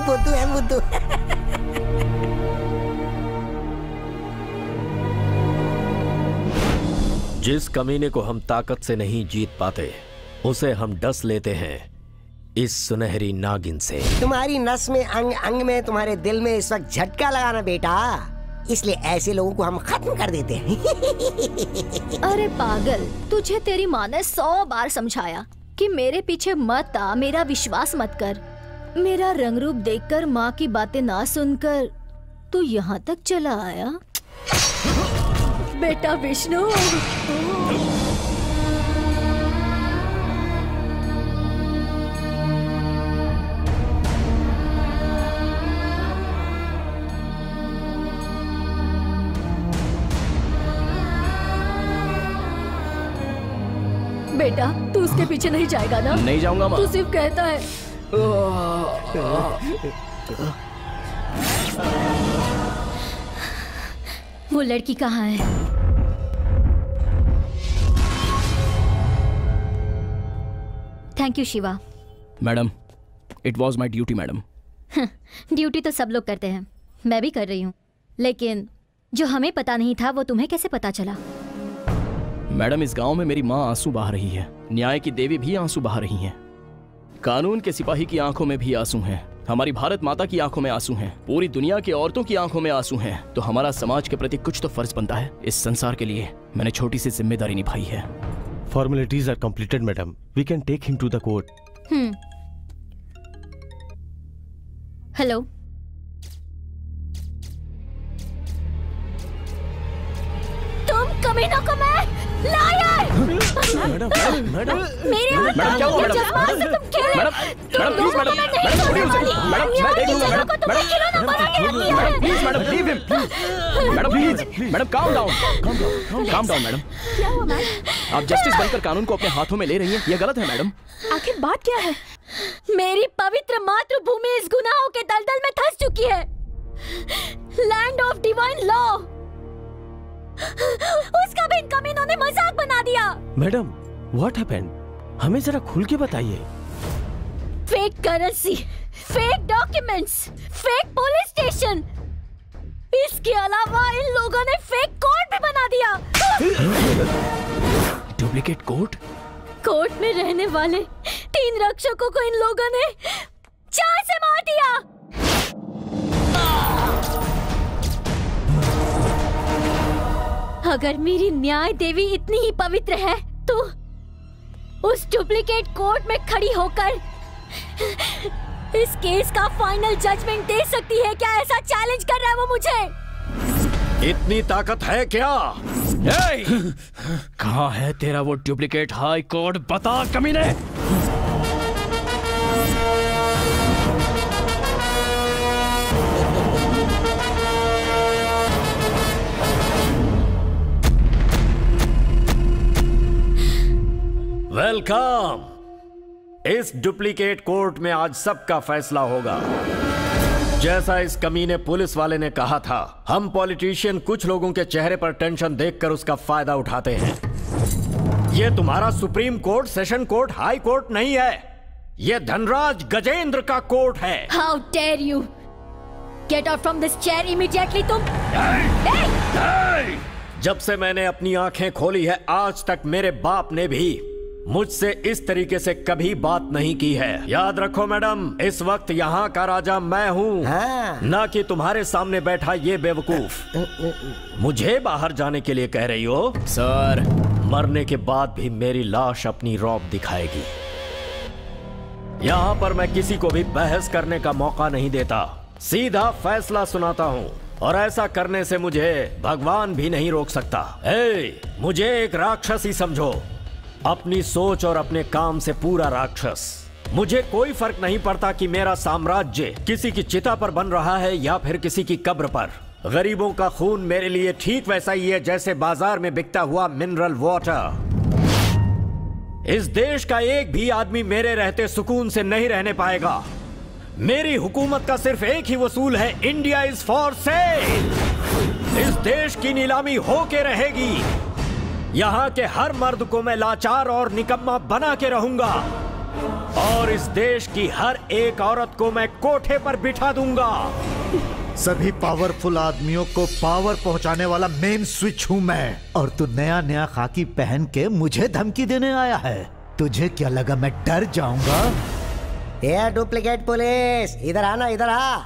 बुद्धू है बुद्धू। जिस कमीने को हम ताकत से नहीं जीत पाते, उसे हम डस लेते हैं इस सुनहरी नागिन से। तुम्हारी नस में, अंग अंग में, तुम्हारे दिल में इस वक्त झटका लगाना बेटा, इसलिए ऐसे लोगों को हम खत्म कर देते हैं। अरे पागल, तुझे तेरी माँ ने 100 बार समझाया कि मेरे पीछे मत आ, मेरा विश्वास मत कर। मेरा रंग रूप देखकर, माँ की बातें ना सुनकर तू यहाँ तक चला आया। बेटा विष्णु, बेटा तू उसके पीछे नहीं जाएगा ना? नहीं जाऊंगा माँ। तू सिर्फ कहता है। वो लड़की कहाँ है? Thank you Shiva. Madam, it was my duty madam. Duty तो सब लोग करते हैं, मैं भी कर रही हूँ, लेकिन जो हमें पता नहीं था वो तुम्हें कैसे पता चला? मैडम, इस गांव में मेरी माँ आंसू बहा रही है, न्याय की देवी भी आंसू बहा रही हैं, कानून के सिपाही की आंखों में भी आंसू हैं, हमारी भारत माता की आंखों में आंसू हैं, पूरी दुनिया की औरतों की आंखों में आंसू हैं। तो हमारा समाज के प्रति कुछ तो फर्ज बनता है। इस संसार के लिए मैंने छोटी सी जिम्मेदारी निभाई है। Formalities are completed madam, we can take him to the court. Hello, तुम कमीनों को मैं लायर! मैडम, मैडम, मेरे मैडम क्या हुआ madam? Madam please madam, madam छोड़िए उसे, मैडम मैं देख लूंगा madam, madam please madam, leave him please, madam please, madam calm down madam. क्या हुआ मैडम? आप जस्टिस बनकर कानून को अपने हाथों में ले रही हैं, यह गलत है मैडम। आखिर बात क्या है? मेरी पवित्र मातृभूमि इस गुनाहों के दलदल में धंस चुकी है। लैंड ऑफ डिवाइन लॉ, उसका भी इन कमीनों ने मजाक बना दिया। मैडम व्हाट हैपेंड, हमें जरा खुल के बताइए। Fake currency, fake documents, fake police station, इसके अलावा इन लोगों ने फेक कोर्ट भी बना दिया। Duplicate court? कोर्ट में रहने वाले 3 रक्षकों को इन लोगों ने चार से मार दिया। अगर मेरी न्याय देवी इतनी ही पवित्र है तो उस डुप्लीकेट कोर्ट में खड़ी होकर इस केस का फाइनल जजमेंट दे सकती है क्या? ऐसा चैलेंज कर रहा है वो मुझे। इतनी ताकत है क्या? कहाँ है तेरा वो डुप्लीकेट हाई कोर्ट, बता कमीने। वेलकम। इस डुप्लीकेट कोर्ट में आज सबका फैसला होगा। जैसा इस कमीने पुलिस वाले ने कहा था, हम पॉलिटिशियन कुछ लोगों के चेहरे पर टेंशन देखकर उसका फायदा उठाते हैं। यह तुम्हारा supreme court, session court, high court नहीं है, यह धनराज गजेंद्र का कोर्ट है। How dare you? Get out from this chair immediately, तुम। जब से मैंने अपनी आंखें खोली है आज तक मेरे बाप ने भी मुझसे इस तरीके से कभी बात नहीं की है। याद रखो मैडम, इस वक्त यहाँ का राजा मैं हूँ, ना कि तुम्हारे सामने बैठा ये बेवकूफ। मुझे बाहर जाने के लिए कह रही हो? सर, मरने के बाद भी मेरी लाश अपनी रौब दिखाएगी। यहाँ पर मैं किसी को भी बहस करने का मौका नहीं देता, सीधा फैसला सुनाता हूँ, और ऐसा करने से मुझे भगवान भी नहीं रोक सकता। मुझे एक राक्षस ही समझो, अपनी सोच और अपने काम से पूरा राक्षस। मुझे कोई फर्क नहीं पड़ता कि मेरा साम्राज्य किसी की चिता पर बन रहा है या फिर किसी की कब्र पर। गरीबों का खून मेरे लिए ठीक वैसा ही है जैसे बाजार में बिकता हुआ मिनरल वाटर। इस देश का एक भी आदमी मेरे रहते सुकून से नहीं रहने पाएगा। मेरी हुकूमत का सिर्फ एक ही वसूल है, इंडिया इज फॉर सेल। इस देश की नीलामी होके रहेगी। यहाँ के हर मर्द को मैं लाचार और निकम्मा बना के रहूंगा, और इस देश की हर एक औरत को मैं कोठे पर बिठा दूंगा। सभी पावरफुल आदमियों को पावर पहुंचाने वाला मेन स्विच हूं मैं, और तू नया नया खाकी पहन के मुझे धमकी देने आया है। तुझे क्या लगा मैं डर जाऊंगा? ये डुप्लीकेट पुलिस, इधर आना, इधर आ।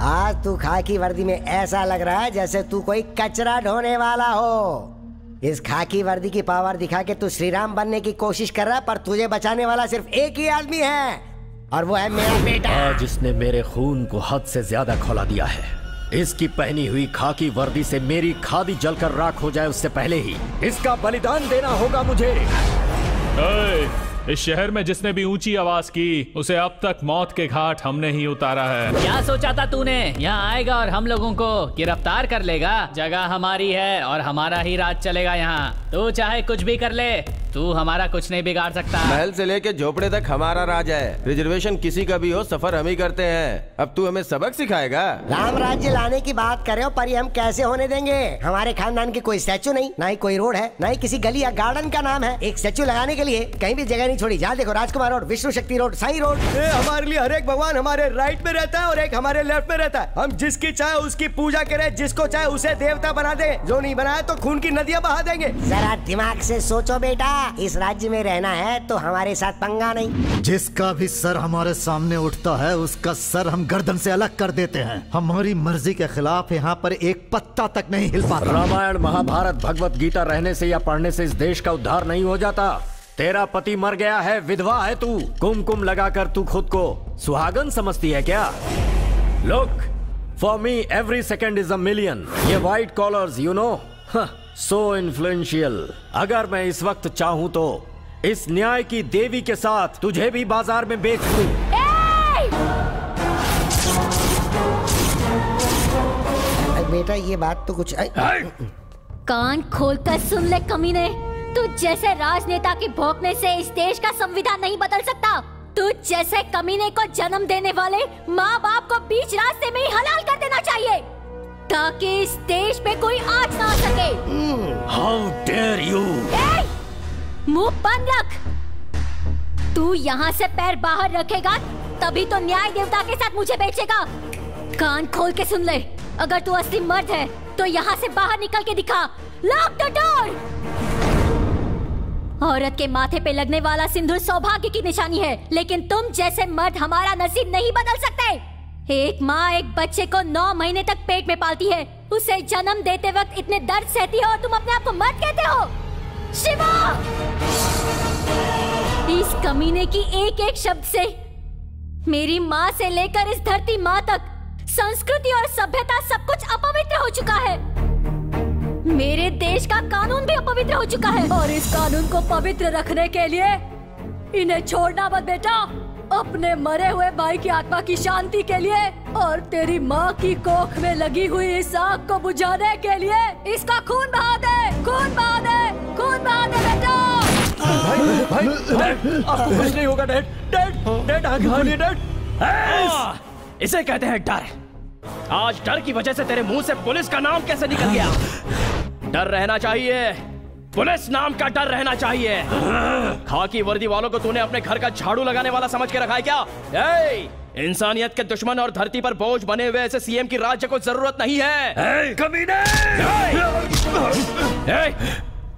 आज तू खाकी वर्दी में ऐसा लग रहा है जैसे तू कोई कचरा ढोने वाला हो। इस खाकी वर्दी की पावर दिखा के तू श्रीराम बनने की कोशिश कर रहा है, पर तुझे बचाने वाला सिर्फ एक ही आदमी है और वो है मेरा बेटा। आज इसने मेरे खून को हद से ज्यादा खौला दिया है। इसकी पहनी हुई खाकी वर्दी से मेरी खादी जलकर राख हो जाए उससे पहले ही इसका बलिदान देना होगा मुझे। इस शहर में जिसने भी ऊंची आवाज की उसे अब तक मौत के घाट हमने ही उतारा है। क्या सोचा था तूने? यहाँ आएगा और हम लोगों को गिरफ्तार कर लेगा? जगह हमारी है और हमारा ही राज चलेगा यहाँ। तू चाहे कुछ भी कर ले, तू हमारा कुछ नहीं बिगाड़ सकता। महल से लेके झोपड़े तक हमारा राज है। रिजर्वेशन किसी का भी हो, सफर हम ही करते हैं। अब तू हमें सबक सिखाएगा? राम राज्य लाने की बात कर रहे हो, पर ये हम कैसे होने देंगे? हमारे खानदान की कोई स्टैचू नहीं, ना ही कोई रोड है, ना ही किसी गली या गार्डन का नाम है। एक स्टैचू लगाने के लिए कहीं भी जगह नहीं छोड़ी। जहाँ देखो राजकुमार रोड, विष्णु शक्ति रोड, साई रोड। हमारे लिए हर एक भगवान हमारे राइट में रहता है और एक हमारे लेफ्ट में रहता है। हम जिसकी चाहे उसकी पूजा करें, जिसको चाहे उसे देवता बना दे। जो नहीं बनाया तो खून की नदियाँ बहा देंगे। जरा दिमाग से सोचो बेटा, इस राज्य में रहना है तो हमारे साथ पंगा नहीं। जिसका भी सर हमारे सामने उठता है उसका सर हम गर्दन से अलग कर देते हैं। हमारी मर्जी के खिलाफ यहाँ पर एक पत्ता तक नहीं हिल पाता। रामायण, महाभारत, भगवत गीता रहने से या पढ़ने से इस देश का उद्धार नहीं हो जाता। तेरा पति मर गया है, विधवा है तू। कुमकुम लगाकर तू खुद को सुहागन समझती है क्या? Look, for me every second is a million. ये white collars, you know, so influential. अगर मैं इस वक्त चाहूं तो इस न्याय की देवी के साथ तुझे भी बाजार में बेच दूं। बेटा ये बात तो कुछ कान खोलकर सुन ले कमीने, तू जैसे राजनेता के भौंकने से इस देश का संविधान नहीं बदल सकता। तू जैसे कमीने को जन्म देने वाले माँ बाप को बीच रास्ते में ही हलाल कर देना चाहिए ताकि इस देश पे कोई आँच ना आ सके। How dare you? मुंह बंद रख। तू यहाँ से पैर बाहर रखेगा तभी तो न्याय देवता के साथ मुझे बेचेगा। कान खोल के सुन ले, अगर तू असली मर्द है तो यहाँ से बाहर निकल के दिखा। Lock the door. औरत के माथे पे लगने वाला सिंदूर सौभाग्य की निशानी है, लेकिन तुम जैसे मर्द हमारा नसीब नहीं बदल सकते। एक माँ एक बच्चे को 9 महीने तक पेट में पालती है, उसे जन्म देते वक्त इतने दर्द सहती है और तुम अपने आप को मर्द कहते हो? शिवा, इस कमीने की एक एक शब्द से मेरी माँ से लेकर इस धरती माँ तक संस्कृति और सभ्यता सब कुछ अपवित्र हो चुका है। मेरे देश का कानून भी अपवित्र हो चुका है और इस कानून को पवित्र रखने के लिए इन्हें छोड़ना मत बेटा। अपने मरे हुए भाई की आत्मा की शांति के लिए और तेरी माँ की कोख में लगी हुई इस आग को बुझाने के लिए इसका खून बहा दे, खून बहा दे, खून बहा दे बेटा। भाई, आपको कुछ नहीं होगा डैड, डैड आगे बढ़िए डैड। इसे कहते हैं डर। आज डर की वजह से तेरे मुंह से पुलिस का नाम कैसे निकल गया? डर रहना चाहिए, पुलिस नाम का डर रहना चाहिए। खाकी वर्दी वालों को तूने अपने घर का झाड़ू लगाने वाला समझ के रखा है क्या? इंसानियत के दुश्मन और धरती पर बोझ बने हुए ऐसे सीएम की राज्य को जरूरत नहीं है। कमीने!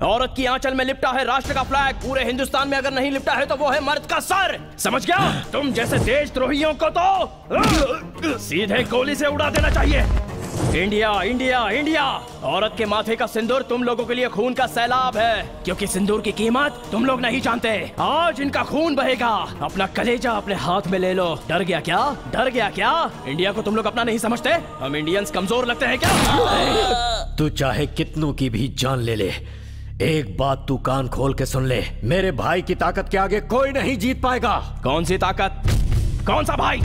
औरत की आंचल में लिपटा है राष्ट्र का फ्लैग। पूरे हिंदुस्तान में अगर नहीं लिपटा है तो वो है मर्द का सर। समझ गया? तुम जैसे देशद्रोहियों को तो सीधे गोली से उड़ा देना चाहिए। India India India. औरत के माथे का सिंदूर तुम लोगों के लिए खून का सैलाब है, क्योंकि सिंदूर की कीमत तुम लोग नहीं जानते। आज इनका खून बहेगा। अपना कलेजा अपने हाथ में ले लो। डर गया क्या? डर गया क्या? इंडिया को तुम लोग अपना नहीं समझते? हम इंडियंस कमजोर लगते हैं क्या? तू चाहे कितनों की भी जान ले ले, एक बात तू कान खोल के सुन ले, मेरे भाई की ताकत के आगे कोई नहीं जीत पाएगा। कौन सी ताकत? कौन सा भाई?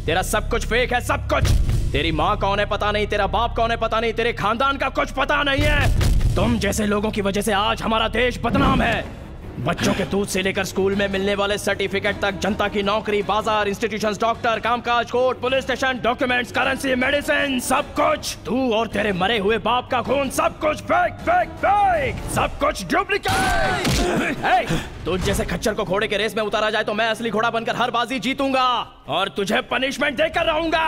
तेरा सब कुछ फेक है, सब कुछ। तेरी माँ कौन है पता नहीं, तेरा बाप कौन है पता नहीं, तेरे खानदान का कुछ पता नहीं है। तुम जैसे लोगों की वजह से आज हमारा देश बदनाम है। बच्चों के दूध से लेकर स्कूल में मिलने वाले सर्टिफिकेट तक, जनता की नौकरी, बाजार, इंस्टीट्यूशंस, डॉक्टर, कामकाज, court, police station, documents, currency, medicine, सब कुछ तू और तेरे मरे हुए बाप का खून, सब कुछ फेक फेक फेक, सब कुछ डुप्लीकेट। तुझ जैसे खच्चर को घोड़े के रेस में उतारा जाए तो मैं असली घोड़ा बनकर हर बाजी जीतूंगा और तुझे पनिशमेंट देकर रहूंगा।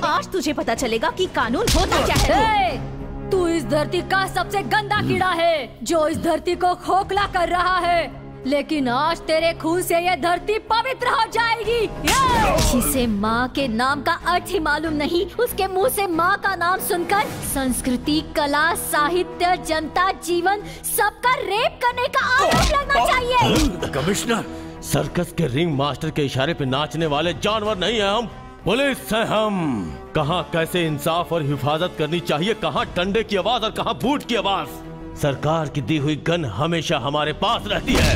आज तुझे पता चलेगा कि कानून होता क्या है। तू इस धरती का सबसे गंदा कीड़ा है जो इस धरती को खोखला कर रहा है। लेकिन आज तेरे खून से ये धरती पवित्र हो जाएगी। जिसे माँ के नाम का अर्थ ही मालूम नहीं, उसके मुंह से माँ का नाम सुनकर संस्कृति, कला, साहित्य, जनता, जीवन सबका रेप करने का आरोप लगना चाहिए। कमिश्नर, सर्कस के रिंग मास्टर के इशारे पे नाचने वाले जानवर नहीं है हम, पुलिस है हम। कहाँ कैसे इंसाफ और हिफाजत करनी चाहिए, कहाँ डंडे की आवाज और कहाँ बूट की आवाज। सरकार की दी हुई गन हमेशा हमारे पास रहती है।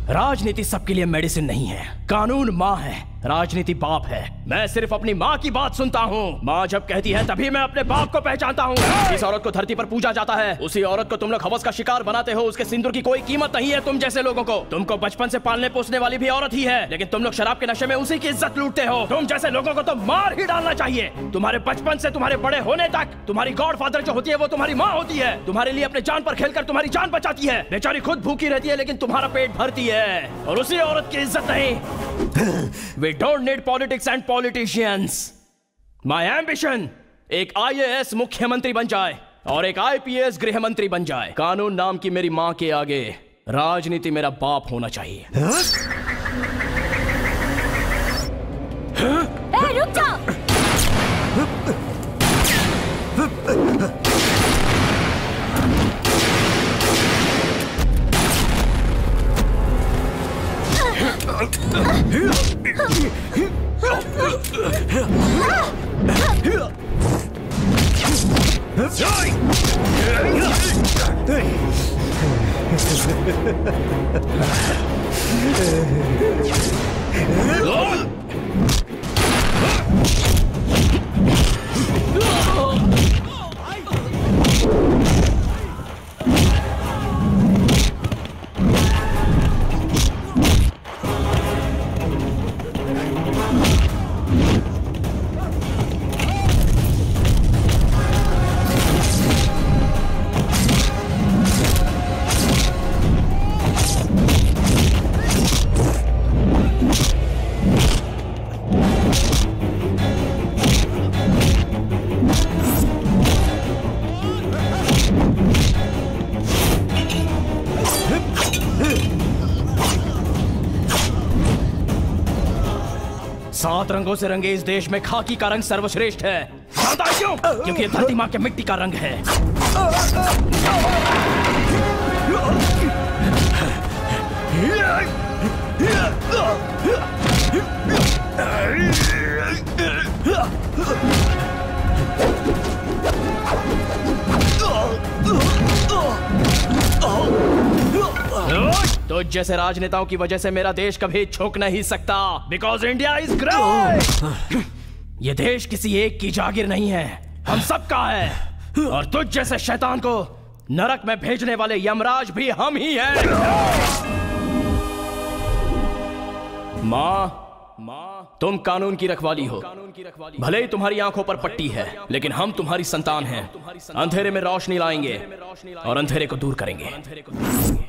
राजनीति सबके लिए मेडिसिन नहीं है, कानून माँ है, राजनीति बाप है। मैं सिर्फ अपनी माँ की बात सुनता हूँ। माँ जब कहती है तभी मैं अपने बाप को पहचानता हूँ। जिस औरत को धरती पर पूजा जाता है उसी औरत को तुम लोग हवस का शिकार बनाते हो। उसके सिंदूर की कोई कीमत नहीं है तुम जैसे लोगों को। तुमको बचपन से पालने पोसने वाली भी औरत ही है, लेकिन तुम लोग शराब के नशे में उसी की इज्जत लूटते हो। तुम जैसे लोगों को तो मार ही डालना चाहिए। तुम्हारे बचपन से तुम्हारे बड़े होने तक तुम्हारी गॉड फादर जो होती है वो तुम्हारी माँ होती है। तुम्हारे लिए अपने जान पर खेलकर तुम्हारी जान बचाती है। बेचारी खुद भूखी रहती है लेकिन तुम्हारा पेट भरती है, और उसी औरत की इज्जत नहीं। We don't need politics and politicians. My ambition एक IAS मुख्यमंत्री बन जाए और एक IPS गृह मंत्री बन जाए। कानून नाम की मेरी माँ के आगे राजनीति मेरा बाप होना चाहिए। रुक जाओ। सात रंगों से रंगे इस देश में खाकी का रंग सर्वश्रेष्ठ है। जानता है क्यों? क्योंकि धरती माँ के मिट्टी का रंग है। तो जैसे राजनेताओं की वजह से मेरा देश कभी झुक नहीं सकता, बिकॉज इंडिया इज ग्रेट। ये देश किसी एक की जागीर नहीं है, हम सबका है। और तुझ जैसे शैतान को नरक में भेजने वाले यमराज भी हम ही हैं। माँ, तुम कानून की रखवाली हो। भले ही तुम्हारी आंखों पर पट्टी है, लेकिन हम तुम्हारी संतान हैं। अंधेरे में रोशनी लाएंगे और अंधेरे को दूर करेंगे।